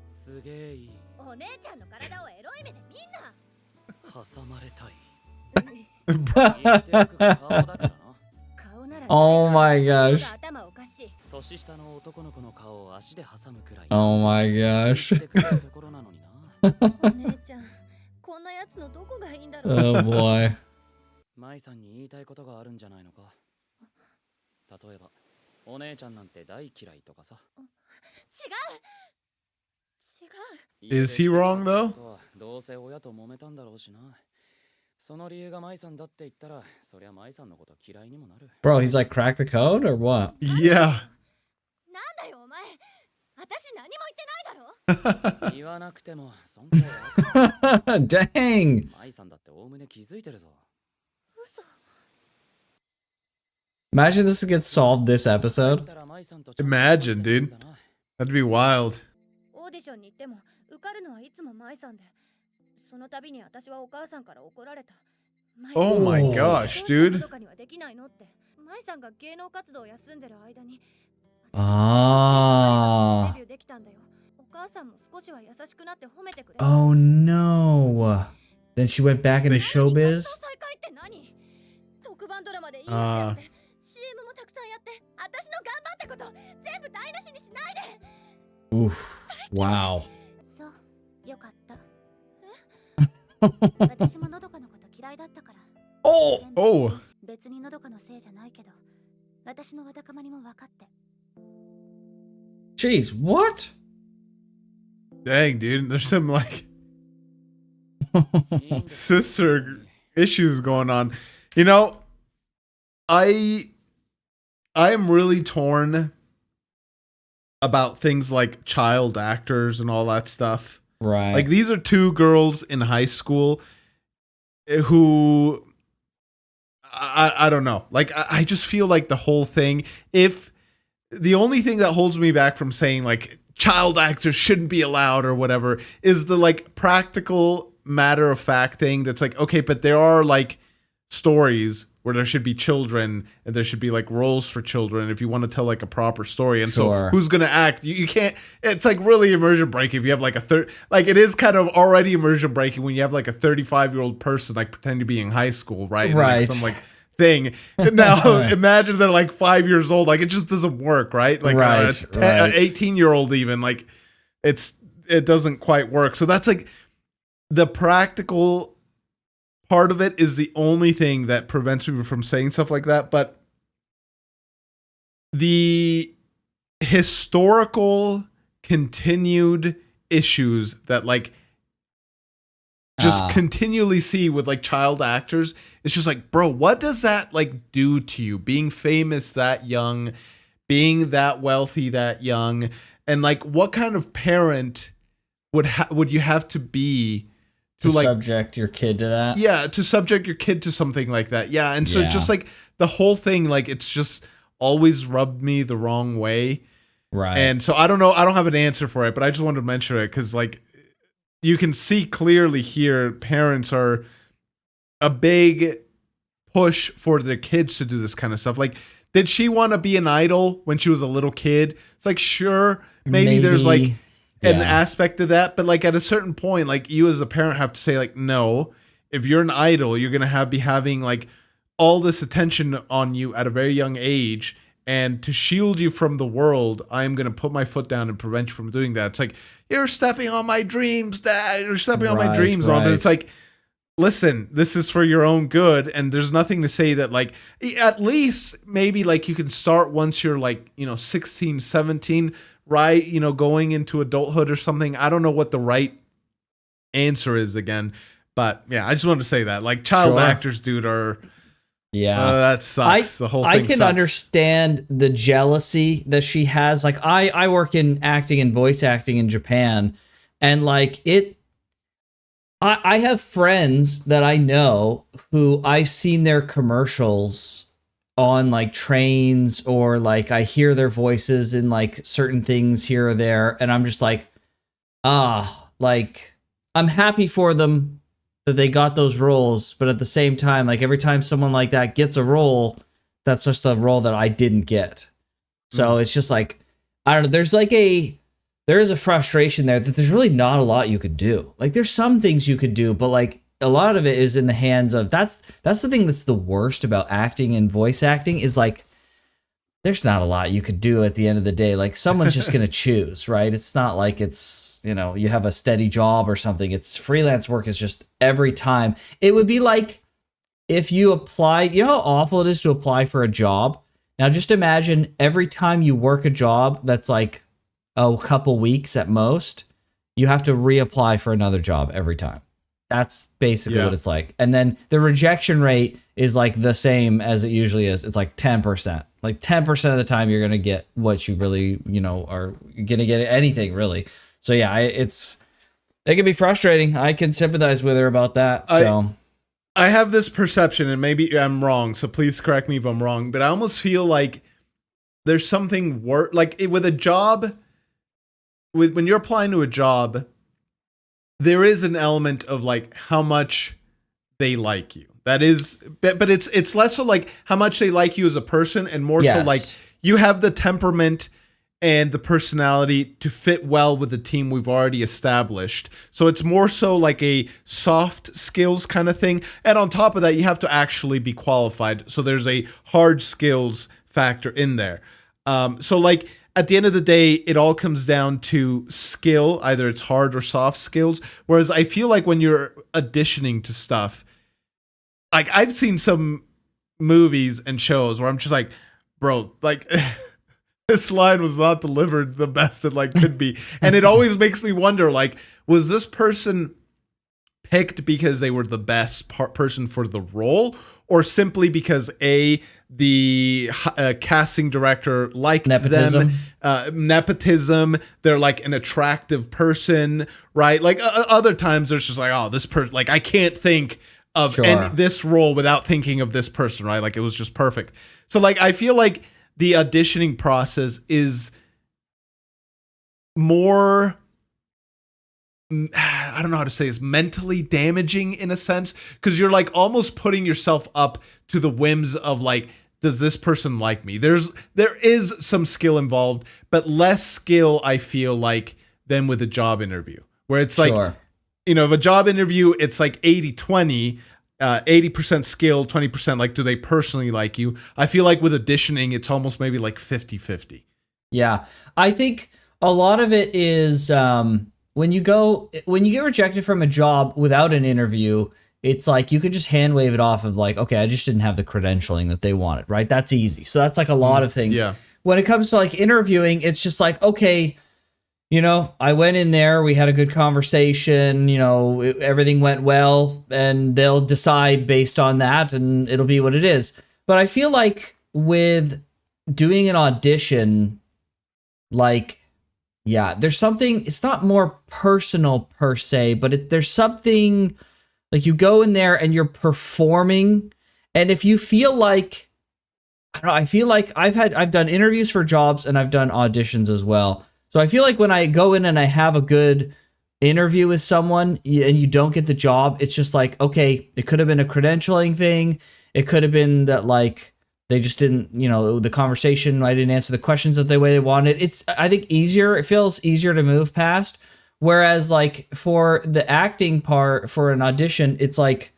すげえいい。お姉ちゃんの体をエロい目で見んな。挟まれたい。 Bro. 言っておく顔だからな。顔なら Oh my gosh. 頭おかしい。年下の男の子の顔を足で挟むくらい。 Oh my 言 gosh. ってくれるところなのにな。お姉ちゃん、こんなやつのどこがいいんだろう。 Oh boy. 舞さんに言いたいことがあるんじゃないのか。例えば、お姉ちゃんなんて大嫌いとかさ。違う。 Is he wrong, though? どうせ親と揉めたんだろうしな。その理由が舞さんだって言ったら、そりゃ舞さんのこと嫌いにもなる。 Bro, he's like cracked the code or what? Yeah. なんだよお前。私何も言ってないだろ。言わなくても尊敬は Dang. 舞さんだっておおむね気づいてるぞ。嘘。 Imagine this gets solved this episode. Imagine, dude. That'd be wild. オーディションに行っても受かるのはいつも舞さんで、その度に私はお母さんから怒られた。 Oh my gosh, dude. とかにはできないのって。舞さんが芸能活動を休んでる間に。 Ah. デビューできたんだよ。お母さんも少しは優しくなって褒めてくれ。 Oh no. Then she went back into showbiz? 再会って何？特番ドラマでいいやって CM もたくさんやって私の頑張ったこと全部台無しにしないで。 Oof. Wow. そう、よかった。え？私ものどかのこと嫌いだったから。 Oh. Oh. 別にのどかのせいじゃないけど、私のわだかまりも分かって。 Jeez, what? Dang, dude. There's some, like, sister issues going on. You know, I'm really torn about things like child actors and all that stuff. Right. Like, these are two girls in high school who I don't know. Like, I just feel like the whole thing, if the only thing that holds me back from saying like child actors shouldn't be allowed or whatever is the like practical matter of fact thing that's like, okay, but there are like stories where there should be children and there should be like roles for children if you want to tell like a proper story. And Sure. so who's going to act? You can't, it's like really immersion breaking if you have like like it is kind of already immersion breaking when you have like a 35-year-old person like pretend to be in high school, right? And, Right. like, some like thing. And now imagine they're like 5 years old. Like it just doesn't work, right? Like Right, an 18-year-old even, like it doesn't quite work. So that's like the practical part of it is the only thing that prevents me from saying stuff like that. But the historical continued issues that like just continually see with like child actors, it's just like, bro, what does that like do to you? Being famous that young, being that wealthy that young, and like what kind of parent would you have to be to like subject your kid to that? Yeah, to subject your kid to something like that. Yeah, and so just like the whole thing, like it's just always rubbed me the wrong way. Right. And so I don't know, I don't have an answer for it, but I just wanted to mention it because like you can see clearly here, parents are a big push for their kids to do this kind of stuff. Like, did she want to be an idol when she was a little kid? It's like, sure, maybe. There's like an aspect of that, but like at a certain point, like you as a parent have to say like, no, if you're an idol, you're going to be having like all this attention on you at a very young age. And to shield you from the world, I'm going to put my foot down and prevent you from doing that. It's like, you're stepping on my dreams, Dad. You're stepping on my dreams, Mom. But it's like, listen, this is for your own good. And there's nothing to say that, like, at least maybe, like, you can start once you're, like, 16, 17, right? Going into adulthood or something. I don't know what the right answer is again. But, yeah, I just wanted to say that. Like, child actors, dude, are... Yeah, that sucks. The whole thing I can sucks. understand the jealousy that she has. Like, I work in acting and voice acting in Japan, and like I have friends that I know who I've seen their commercials on like trains, or like I hear their voices in like certain things here or there, and I'm just like, like I'm happy for them that they got those roles, but at the same time, like every time someone like that gets a role, that's just a role that I didn't get. So it's just like, I don't know, there is a frustration there that there's really not a lot you could do. Like there's some things you could do, but like a lot of it is in the hands of, that's the thing that's the worst about acting and voice acting is like, there's not a lot you could do at the end of the day. Like someone's just going to choose, right? It's not like it's, you have a steady job or something. It's freelance work is just every time. It would be like if you applied, how awful it is to apply for a job. Now just imagine every time you work a job that's like a couple weeks at most, you have to reapply for another job every time. That's basically what it's like. And then the rejection rate is like the same as it usually is. It's like 10%. Like 10% of the time you're going to get what you really, are going to get anything really. So yeah, it can be frustrating. I can sympathize with her about that. So I have this perception, and maybe I'm wrong, so please correct me if I'm wrong, but I almost feel like there's something like with a job, when you're applying to a job, there is an element of like how much they like you. That is, but it's less so like how much they like you as a person, and more so like you have the temperament and the personality to fit well with the team we've already established. So it's more so like a soft skills kind of thing. And on top of that, you have to actually be qualified. So there's a hard skills factor in there. So like at the end of the day, it all comes down to skill. Either it's hard or soft skills. Whereas I feel like when you're auditioning to stuff, like I've seen some movies and shows where I'm just like, bro, like this line was not delivered the best it like could be. And it always makes me wonder, like, was this person picked because they were the best person for the role, or simply because the casting director liked them? Nepotism. They're like an attractive person, right? Like other times there's just like, oh, this person, like I can't think of this role without thinking of this person, right? Like it was just perfect. So like I feel like the auditioning process is more I don't know how to say this, mentally damaging in a sense, because you're like almost putting yourself up to the whims of like, does this person like me? There is some skill involved, but less skill, I feel like, than with a job interview, where it's like, Sure. you know, if a job interview, it's like 80-20, 80% skill, 20% like, do they personally like you? I feel like with auditioning, it's almost maybe like 50-50. Yeah. I think a lot of it is when you get rejected from a job without an interview, it's like you could just hand wave it off of like, okay, I just didn't have the credentialing that they wanted, right? That's easy. So that's like a lot of things. Yeah. When it comes to like interviewing, it's just like, okay, you know, I went in there, we had a good conversation, you know, everything went well, and they'll decide based on that, and it'll be what it is. But I feel like with doing an audition, like, yeah, there's something, it's not more personal per se, but there's something, like you go in there and you're performing, and if you feel like, I don't know, I feel like I've done interviews for jobs and I've done auditions as well. So I feel like when I go in and I have a good interview with someone and you don't get the job, it's just like, okay, it could have been a credentialing thing. It could have been that like they just didn't, you know, the conversation, I didn't answer the questions the way they wanted. It's, I think, easier. It feels easier to move past. Whereas like for the acting part for an audition, it's like,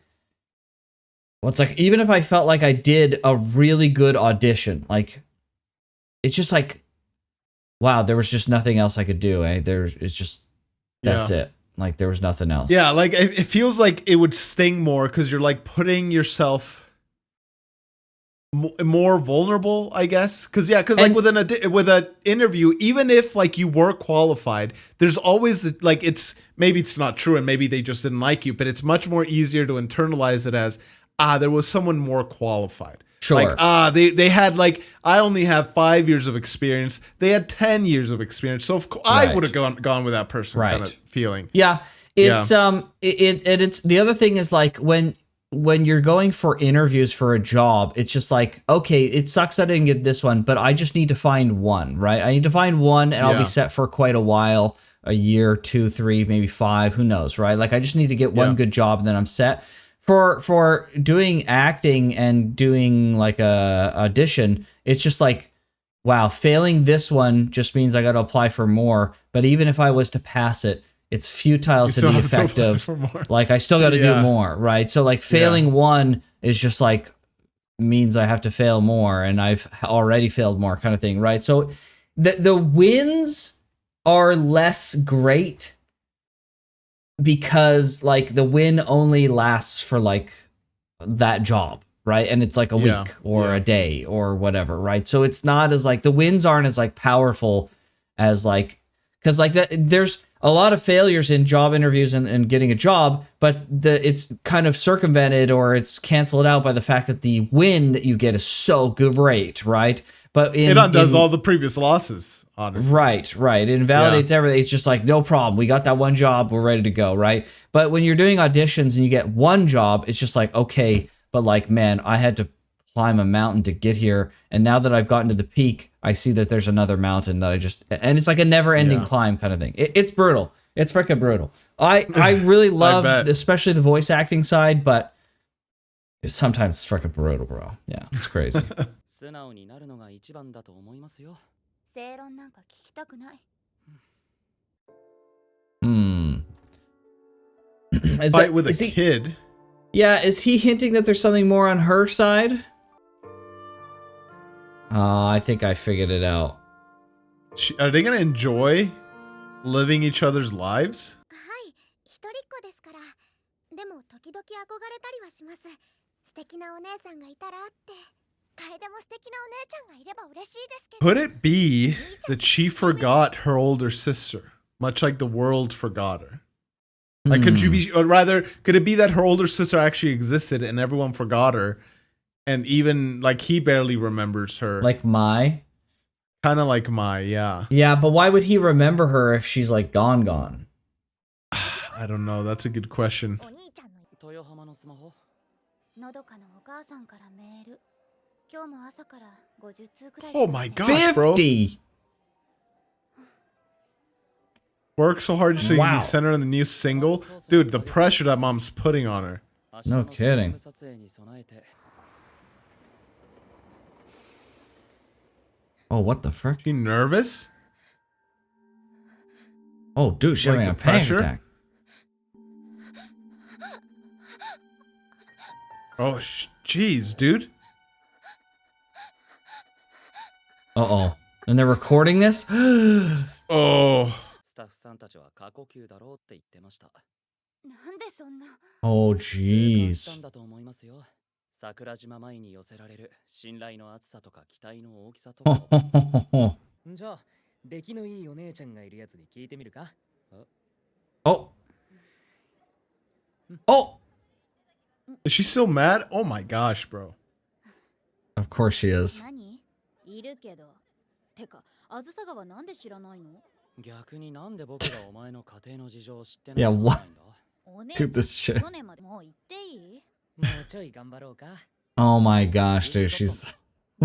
well, it's like, even if I felt like I did a really good audition, like it's just like, wow, there was just nothing else I could do. It's just, that's it. Like there was nothing else. Yeah, like it feels like it would sting more because you're like putting yourself more vulnerable, I guess. Because like with an interview, even if like you were qualified, there's always like, maybe it's not true and maybe they just didn't like you, but it's much more easier to internalize it as, there was someone more qualified. Sure. Like, they had like, I only have 5 years of experience. They had 10 years of experience. So I would have gone with that person kind of feeling. Yeah. It's, it's, the other thing is like when you're going for interviews for a job, it's just like, okay, it sucks I didn't get this one, but I just need to find one, right? I need to find one and I'll be set for quite a while, a year, 2, 3, maybe 5, who knows, right? Like I just need to get one good job and then I'm set. For doing acting and doing like a audition, it's just like, wow, failing this one just means I got to apply for more. But even if I was to pass it, it's futile to the effect of like, I still got to do more, right? So like failing one is just like means I have to fail more, and I've already failed more kind of thing, right? So the wins are less great because like the win only lasts for like that job, right? And it's like a week or a day or whatever, right? So it's not as like, the wins aren't as like powerful as like, because like that, there's a lot of failures in job interviews and getting a job, but it's kind of circumvented or it's canceled out by the fact that the win that you get is so great, right? But it undoes all the previous losses, honestly. Right. It invalidates everything. It's just like, no problem. We got that one job. We're ready to go, right? But when you're doing auditions and you get one job, it's just like, okay, but like, man, I had to climb a mountain to get here. And now that I've gotten to the peak, I see that there's another mountain that and it's like a never-ending climb kind of thing. It's brutal. It's freaking brutal. I really love, especially the voice acting side, but sometimes it's freaking brutal, bro. Yeah, it's crazy. 素直になるのが一番だと思いますよ。正論なんか聞きたくない。Fight with a kid. Yeah, is he hinting that there's something more on her side? I think I figured it out. Are they gonna enjoy living each other's lives? はい、一人っ子ですから。でも時々憧れたりはします。素敵なお姉さんがいたらって。楓も素敵なお姉ちゃんがいれば嬉しいですけど。Could it be that she forgot her older sister, much like the world forgot her? Like, could you be, or rather, could it be that her older sister actually existed and everyone forgot her, and even like he barely remembers her? Like Mai? Kind of like Mai, yeah. Yeah, but why would he remember her if she's like gone? I don't know. That's a good question. 豊浜のスマホ。のどかのお母さんからメール。今日も朝から50通くらい。Oh my gosh, bro. 50! Work so hard so you can Wow. be centered on the new single. Dude, the pressure that mom's putting on her. No kidding. Oh, what the frick? She nervous? Oh, dude, she's Like having a the panic pressure? attack. Oh, jeez, dude. Uh-oh. And they're recording this? Oh. スタッフさんたちは過呼吸だろうって言ってました。なんでそんな。 Oh, 痛感したん jeez. だと思いますよ。桜島前に寄せられる信頼の厚さとか期待の大きさとか。じゃあ、出来のいいお姉ちゃんがいるやつに聞いてみるか。 Oh. Oh. Is she still mad? Oh my gosh, bro. Of course she is. 何？いるけど。てか、あずさがはなんで知らないの？逆になんで僕がお前の家庭の事情を知ってない Yeah, ん what? だ。お姉 Dude, this shit. 去年までもう言っていい？もうちょい頑張ろうか。 Oh my gosh, dude. She's...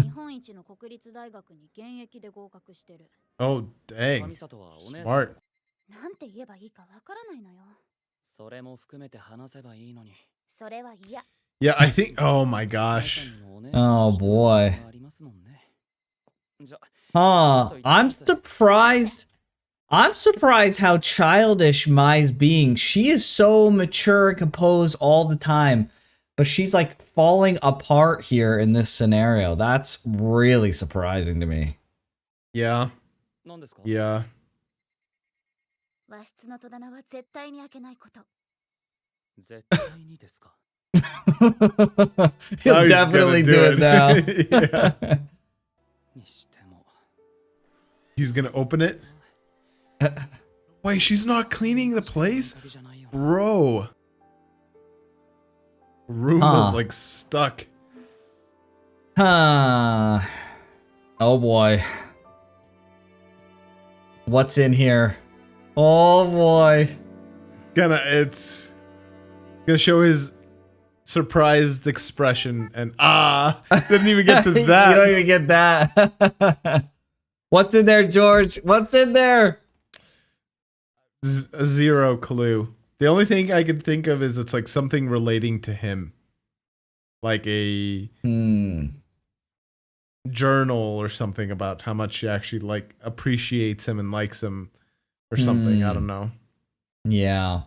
日本一の国立大学に現役で合格してる。 Oh, dang. 神里はお姉さん。 Smart. なんて言えばいいかわからないのよ。それも含めて話せばいいのに。それは嫌。 Yeah, I think... Oh my gosh. Oh, boy. Huh. I'm surprised. I'm surprised how childish Mai's being. She is so mature and composed all the time. But she's like falling apart here in this scenario. That's really surprising to me. Yeah. 何ですか？ Yeah. 和室の戸棚は絶対に開けないこと。絶対にですか？ He'll Now he's definitely gonna do it now. Yeah. にしても。 He's gonna open it? Wait, she's not cleaning the place? Bro. Room is like stuck. Huh. Oh boy. What's in here? Oh boy. It's gonna show his surprised expression and didn't even get to You don't that. even get that. What's in there, George? What's in there? Zero clue. The only thing I could think of is it's like something relating to him. Like a journal or something about how much she actually like appreciates him and likes him or something. I don't know. Yeah.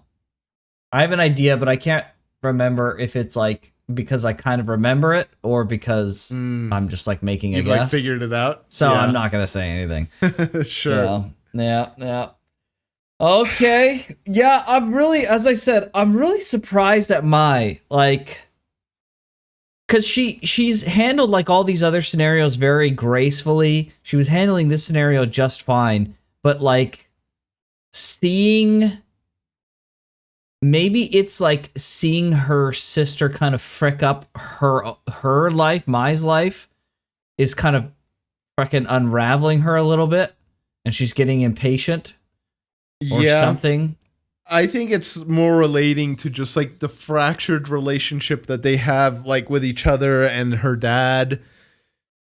I have an idea, but I can't remember if it's like because I kind of remember it or because I'm just like making a You've guess. like figured it out. So Yeah. I'm not going to say anything. Sure. So, yeah. Okay. Yeah, as I said, I'm really surprised at Mai. Like, because she's handled like all these other scenarios very gracefully. She was handling this scenario just fine. But like, maybe it's like seeing her sister kind of frick up her life, Mai's life, is kind of fucking unraveling her a little bit. And she's getting impatient. Or something. I think it's more relating to just like the fractured relationship that they have like with each other and her dad,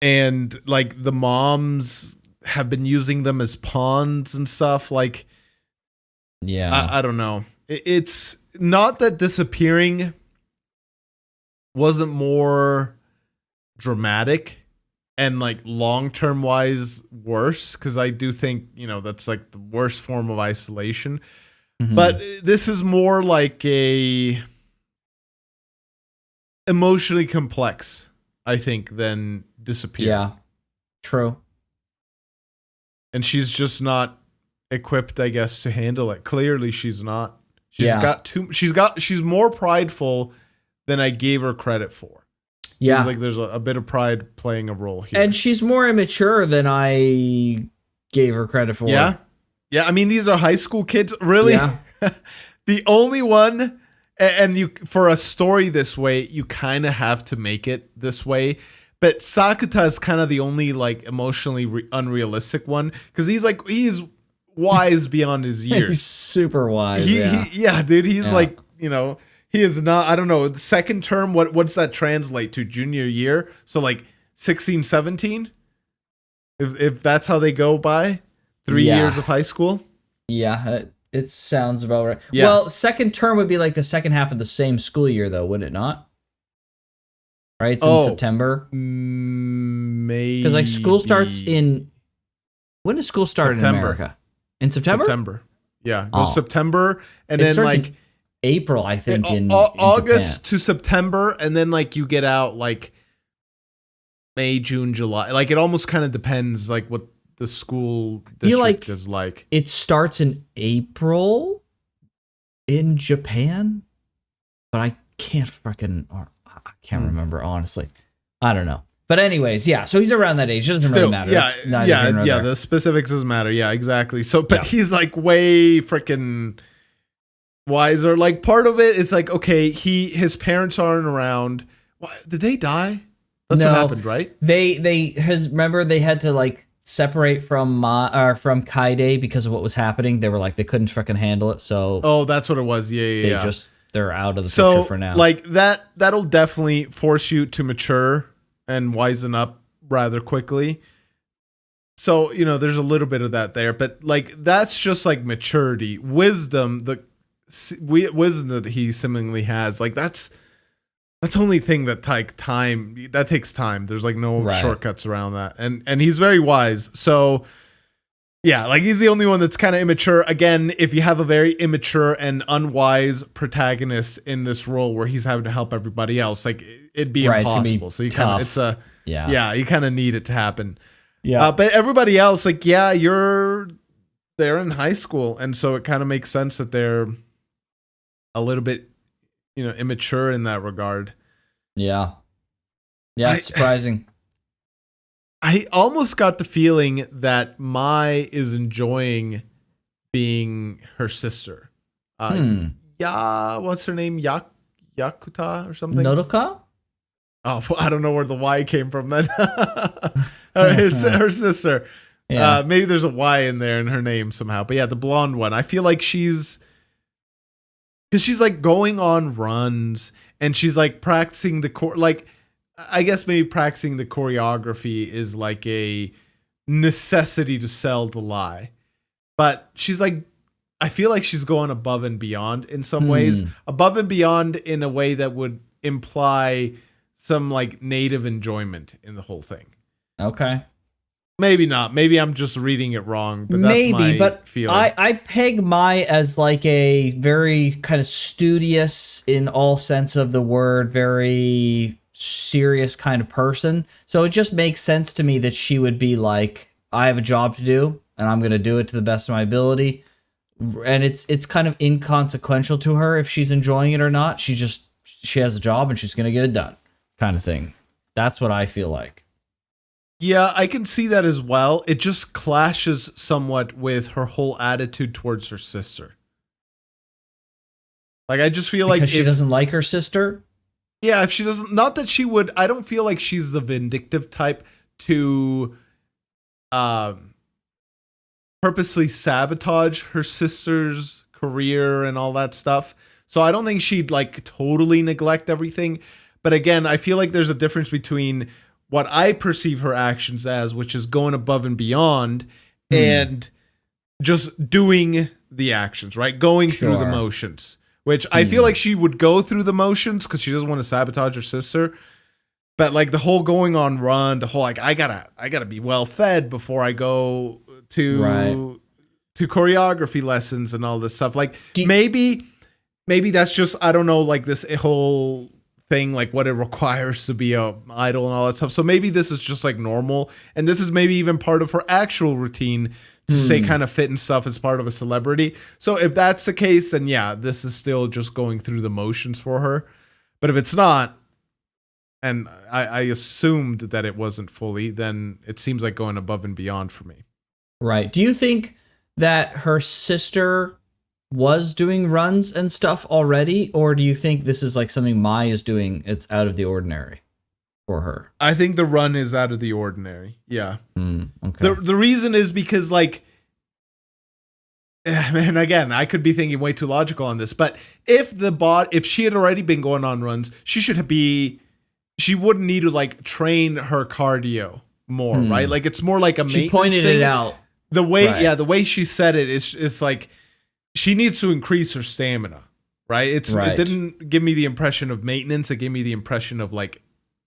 and like the moms have been using them as pawns and stuff. Like, yeah, I don't know. It's not that disappearing wasn't more dramatic and like long-term wise worse, because I do think, that's like the worst form of isolation. But this is more like a emotionally complex, I think, than disappearing. Yeah, true. And she's just not equipped, I guess, to handle it. Clearly she's not. She's more prideful than I gave her credit for. Yeah. Seems like there's a bit of pride playing a role here. And she's more immature than I gave her credit for. Yeah. Yeah, I mean, these are high school kids. Really? Yeah. The only one, and you for a story this way, you kind of have to make it this way. But Sakuta is kind of the only like emotionally unrealistic one, because he's wise beyond his years. He's super wise. Dude. He's like, he is not, I don't know, the second term, what's that translate to? Junior year? So like 16, 17? If that's how they go by? 3 years of high school? Yeah, it sounds about right. Yeah. Well, second term would be like the second half of the same school year, though, would it not? Right? It's in September. Maybe. Because like school starts in. When does school start in America? In September? September. Yeah. It goes September, and then like April, I think, in August Japan. to September, and then like you get out like May, June, July. Like it almost kind of depends like what the school district is like. It starts in April in Japan, but I can't remember, honestly. I don't know. But anyways, yeah, so he's around that age. It doesn't really matter. Yeah, the specifics doesn't matter. Yeah, exactly. So, but he's like way freaking wiser. Like part of it is like, okay, his parents aren't around. What, did they die? That's what happened, right? Remember they had to like separate from Kaide because of what was happening. They were like they couldn't freaking handle it, so that's what it was. Yeah. They're out of the picture for now. Like that'll definitely force you to mature and wisen up rather quickly. So, there's a little bit of that there, but like that's just like maturity, wisdom, wisdom that he seemingly has. Like that's only thing that takes time. There's like no shortcuts around that. And he's very wise. So yeah, like he's the only one that's kind of immature. Again, if you have a very immature and unwise protagonist in this role where he's having to help everybody else, like it'd be impossible. So you kind of you kind of need it to happen. Yeah. But everybody else, like they're in high school, and so it kind of makes sense that they're a little bit immature in that regard. Yeah. Yeah, it's surprising. I almost got the feeling that Mai is enjoying being her sister. What's her name? Yakuta or something? Nodoka? Oh, I don't know where the Y came from then. Her sister. Yeah. Maybe there's a Y in there in her name somehow. But yeah, the blonde one. I feel like because she's like going on runs and she's like practicing I guess maybe practicing the choreography is like a necessity to sell the lie. But she's like, I feel like she's going above and beyond in some ways. Above and beyond in a way that would imply some like native enjoyment in the whole thing. Okay. Maybe not. Maybe I'm just reading it wrong, but that's my feeling. I peg Mai as like a very kind of studious in all sense of the word, very serious kind of person. So it just makes sense to me that she would be like, I have a job to do and I'm going to do it to the best of my ability. And it's kind of inconsequential to her if she's enjoying it or not. She has a job and she's going to get it done kind of thing. That's what I feel like. Yeah, I can see that as well. It just clashes somewhat with her whole attitude towards her sister. Like, I just feel because she doesn't like her sister? Yeah, if she doesn't, not that she would, I don't feel like she's the vindictive type to purposely sabotage her sister's career and all that stuff. So I don't think she'd like totally neglect everything. But again, I feel like there's a difference between what I perceive her actions as, which is going above and beyond, and just doing the actions, right? Going through the motions. Which I feel like she would go through the motions because she doesn't want to sabotage her sister. But like the whole going on run, the whole like I gotta be well fed before I go to choreography lessons and all this stuff. Like maybe that's just, I don't know, like this whole thing, like what it requires to be a idol and all that stuff. So maybe this is just like normal, and this is maybe even part of her actual routine to stay kind of fit and stuff as part of a celebrity. So if that's the case, then yeah, this is still just going through the motions for her. But if it's not, and I assumed that it wasn't fully, then it seems like going above and beyond for me. Right. Do you think that her sister was doing runs and stuff already, or do you think this is like something Mai is doing, it's out of the ordinary for her? I think the run is out of the ordinary. Yeah. Okay. The reason is because like, man, again, I could be thinking way too logical on this, but if she had already been going on runs, she wouldn't need to like train her cardio more, right? Like it's more like a maintenance She pointed thing. it out. The way, Right. the way she said it is like she needs to increase her stamina, right? It didn't give me the impression of maintenance. It gave me the impression of like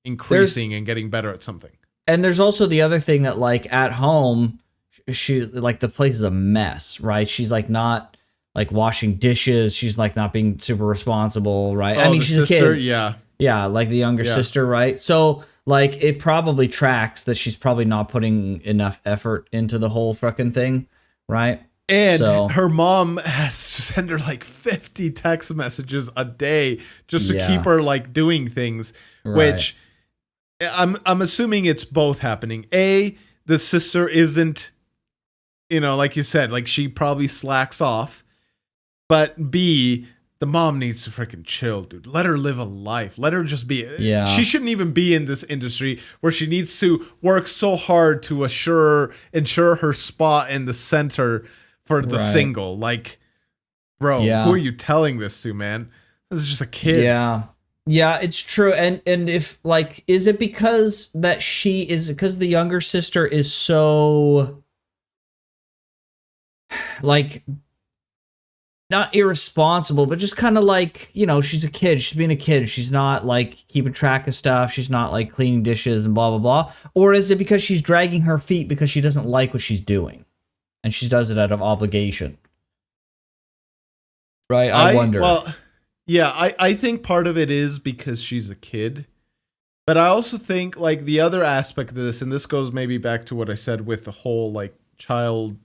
increasing and getting better at something. And there's also the other thing that like at home, she like the place is a mess, right? She's like not like washing dishes. She's like not being super responsible, right? Oh, I mean, the she's sister, a kid. yeah. Yeah, like the younger sister, right? So like it probably tracks that she's probably not putting enough effort into the whole fucking thing, right? And her mom has to send her like 50 text messages a day just to keep her like doing things, which I'm assuming it's both happening. A, the sister isn't, like you said, like she probably slacks off. But B, the mom needs to freaking chill, dude. Let her live a life. Let her just be. Yeah. She shouldn't even be in this industry where she needs to work so hard to ensure her spot in the center for the single. Like, bro, who are you telling this to, man? This is just a kid. Yeah. Yeah, it's true. And if like, is it because the younger sister is so like not irresponsible, but just kind of like, she's a kid. She's being a kid. She's not like keeping track of stuff. She's not like cleaning dishes and blah, blah, blah. Or is it because she's dragging her feet because she doesn't like what she's doing and she does it out of obligation? Right. I wonder. Well, yeah, I think part of it is because she's a kid. But I also think like the other aspect of this, and this goes maybe back to what I said with the whole like child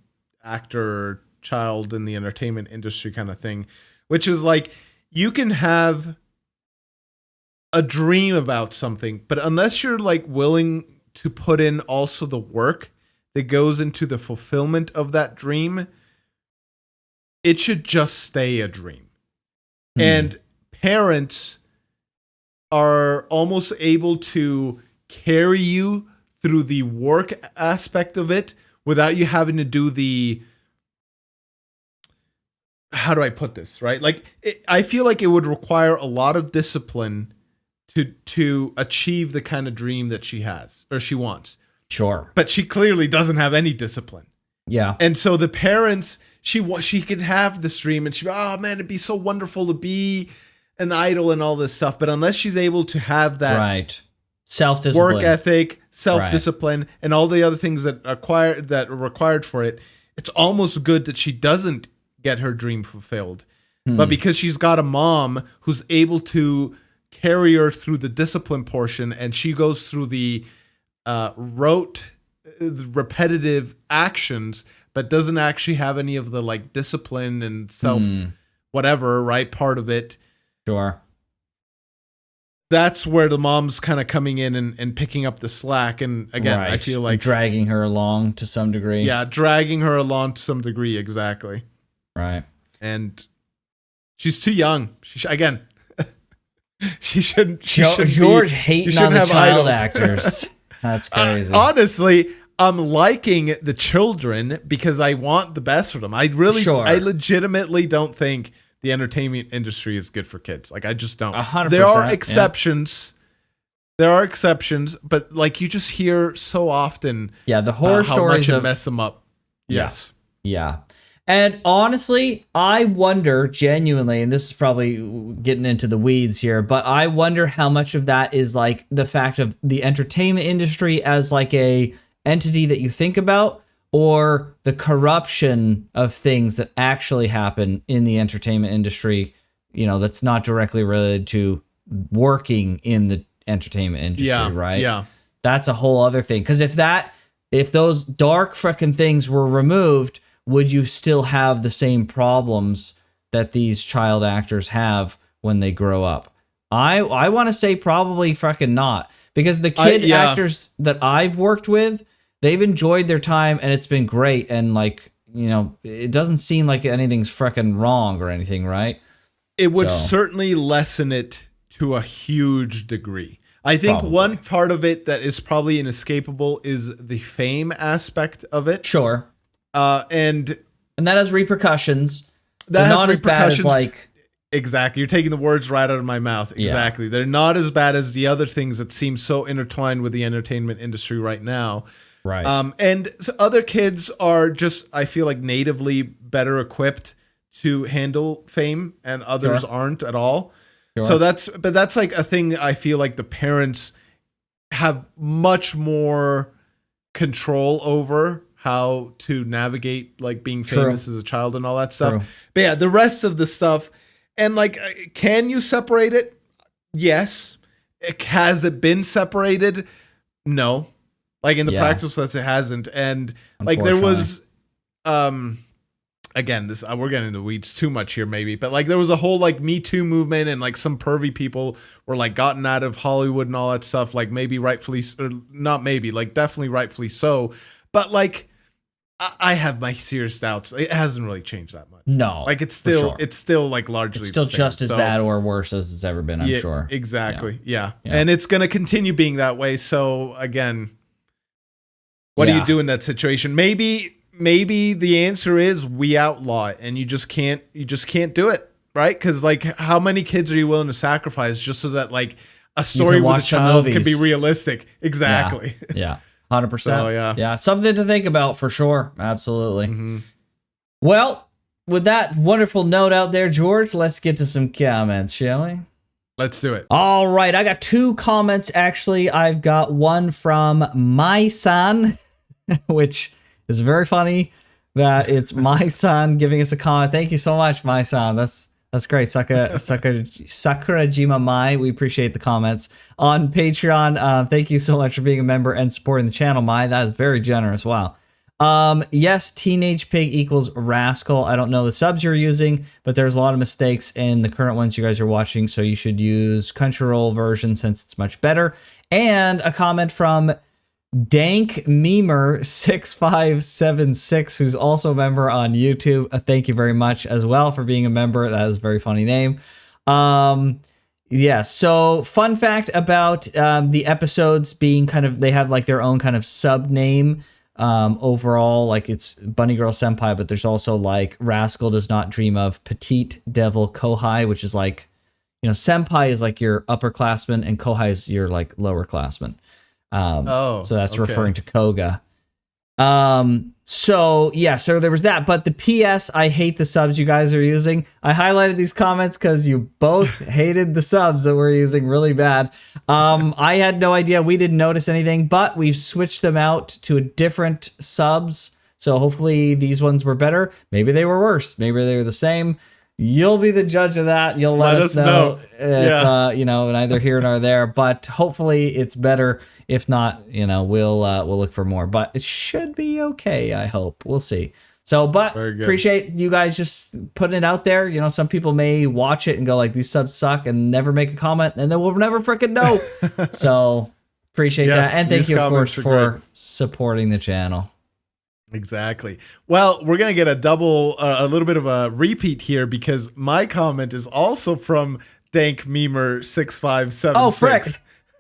actor, child in the entertainment industry kind of thing, which is like you can have a dream about something, but unless you're like willing to put in also the work that goes into the fulfillment of that dream, it should just stay a dream. And parents are almost able to carry you through the work aspect of it without you having to do the, how do I put this, right? Like, I feel like it would require a lot of discipline to achieve the kind of dream that she has or she wants. Sure. But she clearly doesn't have any discipline. Yeah. And so the parents, she can have this dream and oh man, it'd be so wonderful to be an idol and all this stuff. But unless she's able to have that self-discipline, work ethic, self-discipline, and all the other things that are required for it, it's almost good that she doesn't get her dream fulfilled. But because she's got a mom who's able to carry her through the discipline portion, and she goes through the repetitive actions, but doesn't actually have any of the like discipline and self whatever, right, part of it. Sure. That's where the mom's kind of coming in and picking up the slack. And again, I feel like dragging her along to some degree. Yeah, dragging her along to some degree, exactly. Right. And she's too young. Again, she shouldn't. George hating on the child idols. actors. That's crazy. Honestly, I'm liking the children because I want the best for them. I legitimately don't think the entertainment industry is good for kids. Like, I just don't. 100%. There are exceptions. Yeah. There are exceptions, but like you just hear so often. Yeah, the horror stories how much it mess them up. Yes. Yeah. And honestly, I wonder genuinely, and this is probably getting into the weeds here, but I wonder how much of that is like the fact of the entertainment industry as like a entity that you think about, or the corruption of things that actually happen in the entertainment industry, that's not directly related to working in the entertainment industry, right? Yeah. That's a whole other thing. Because if those dark frickin' things were removed, would you still have the same problems that these child actors have when they grow up? I want to say probably frickin' not. Because the kid actors that I've worked with, they've enjoyed their time and it's been great. And like, it doesn't seem like anything's frickin' wrong or anything, right? It would certainly lessen it to a huge degree. I think one part of it that is probably inescapable is the fame aspect of it. Sure. And that has repercussions. That has not repercussions. As bad as like exactly. You're taking the words right out of my mouth. Exactly. Yeah. They're not as bad as the other things that seem so intertwined with the entertainment industry right now. Right. And so other kids are just, I feel like, natively better equipped to handle fame, and others aren't at all. Sure. So that's like a thing I feel like the parents have much more control over how to navigate like being famous as a child and all that stuff. True. But yeah, the rest of the stuff, and like, can you separate it? Yes. Has it been separated? No. Like in the practical sense, it hasn't. And like there was, again, this we're getting into the weeds too much here, maybe, but like there was a whole like Me Too movement, and like some pervy people were like gotten out of Hollywood and all that stuff. Like maybe rightfully, or not maybe, like definitely rightfully so. But like, I have my serious doubts. It hasn't really changed that much. No, like it's still like largely it's still the same. just as bad or worse as it's ever been. I'm sure. Exactly. Yeah. And it's going to continue being that way. So again, what do you do in that situation? Maybe the answer is we outlaw it, and you just can't do it, right? Because like, how many kids are you willing to sacrifice just so that like a story with a child can be realistic? Exactly. Yeah. 100%. So, yeah, something to think about for sure. Absolutely. Well, with that wonderful note out there, George, let's get to some comments, shall we? Let's do it. All right, I got 2 comments actually. I've got one from my son, which is very funny that it's my son giving us a comment. Thank you so much, my son. That's great. Sakurajima Mai. We appreciate the comments on Patreon. Thank you so much for being a member and supporting the channel, Mai. That is very generous. Wow. Yes, Teenage Pig equals Rascal. I don't know the subs you're using, but there's a lot of mistakes in the current ones you guys are watching, so you should use Crunchyroll version since it's much better. And a comment from Dank Memer 6576, who's also a member on YouTube. Thank you very much as well for being a member. That is a very funny name. Yeah, so fun fact about the episodes being kind of, they have like their own kind of sub name. Overall, like it's Bunny Girl Senpai, but there's also like Rascal Does Not Dream of Petite Devil Kohai, which is like, you know, Senpai is like your upperclassman and Kohai is your like lowerclassman. So that's referring to Koga. So yeah, so there was that, but the PS, I hate the subs you guys are using. I highlighted these comments because you both hated the subs that we're using really bad. I had no idea. We didn't notice anything, but we've switched them out to a different subs. So hopefully these ones were better. Maybe they were worse. Maybe they were the same. You'll be the judge of that. You'll let us know if, you know, neither here nor there, but hopefully it's better. If not, you know, we'll look for more, but it should be okay. I hope. We'll see. So, but appreciate you guys just putting it out there. You know, some people may watch it and go like, these subs suck, and never make a comment, and then we'll never freaking know. So appreciate that. And thank you, of course, for supporting the channel. Exactly. Well, we're going to get a little bit of a repeat here, because my comment is also from Dank Memer 6576. Oh, frick.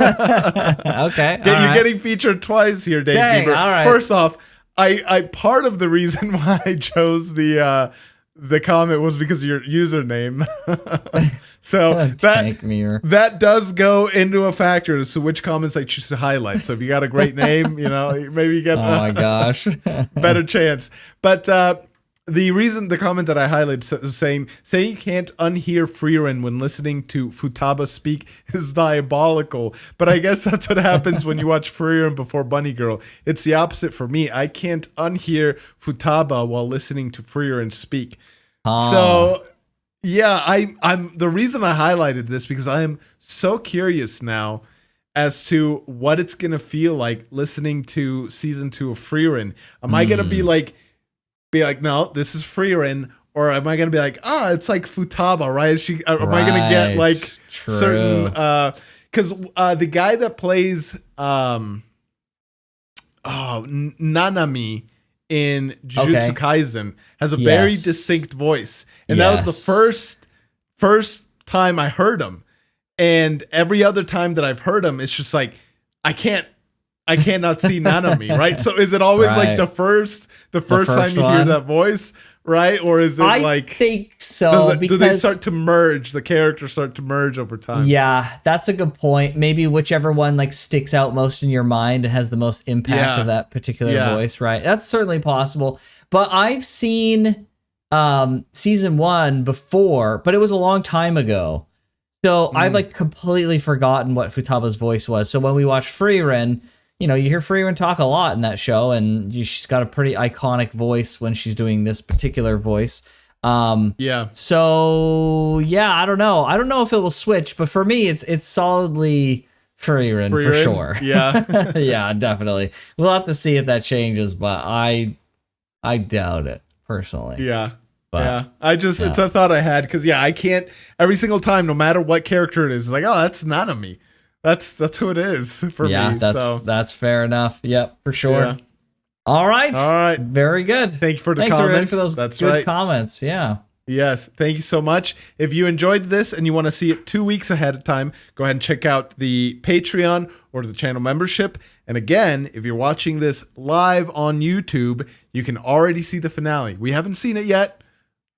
Okay. You're getting featured twice here, Dave Bieber. All right. First off, I part of the reason why I chose the comment was because of your username. So that does go into a factor as to which comments I choose to highlight. So if you got a great name, you know, maybe you get oh my gosh, better chance. But the comment that I highlighted was saying you can't unhear Frieren when listening to Futaba speak is diabolical. But I guess that's what happens when you watch Frieren before Bunny Girl. It's the opposite for me. I can't unhear Futaba while listening to Frieren speak. So yeah, I'm the reason I highlighted this, because I am so curious now as to what it's gonna feel like listening to season 2 of Frieren. Am I gonna be like, no, this is Frieren, or am I gonna be like, it's like Futaba, right? Am I gonna get like certain? Because the guy that plays Nanami in Jujutsu Kaisen has a very distinct voice, and that was the first time I heard him. And every other time that I've heard him, it's just like I cannot see Nanami, right? So is it always like the first time you hear that voice, right? Or is it I think so. do they start to merge? The characters start to merge over time. Yeah, that's a good point. Maybe whichever one like sticks out most in your mind and has the most impact of that particular voice, right? That's certainly possible. But I've seen season 1 before, but it was a long time ago. So I've like completely forgotten what Futaba's voice was. So when we watch Frieren, you hear Frieren talk a lot in that show, and she's got a pretty iconic voice when she's doing this particular voice. So yeah, I don't know. I don't know if it will switch, but for me, it's solidly Frieren for sure. Yeah, yeah, definitely. We'll have to see if that changes, but I doubt it personally. Yeah. It's a thought I had because I can't every single time, no matter what character it is, it's like, oh, that's Nanami. That's who it is for me. Yeah, that's fair enough. Yep, for sure. Yeah. All right. Very good. Thank you for the Thanks, comments. everybody, for those good comments. Yeah. Yes, thank you so much. If you enjoyed this and you want to see it 2 weeks ahead of time, go ahead and check out the Patreon or the channel membership. And again, if you're watching this live on YouTube, you can already see the finale. We haven't seen it yet,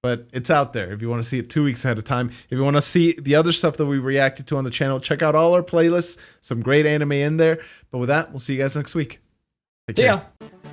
but it's out there if you want to see it 2 weeks ahead of time. If you want to see the other stuff that we reacted to on the channel, check out all our playlists. Some great anime in there. But with that, we'll see you guys next week. Take care. See ya.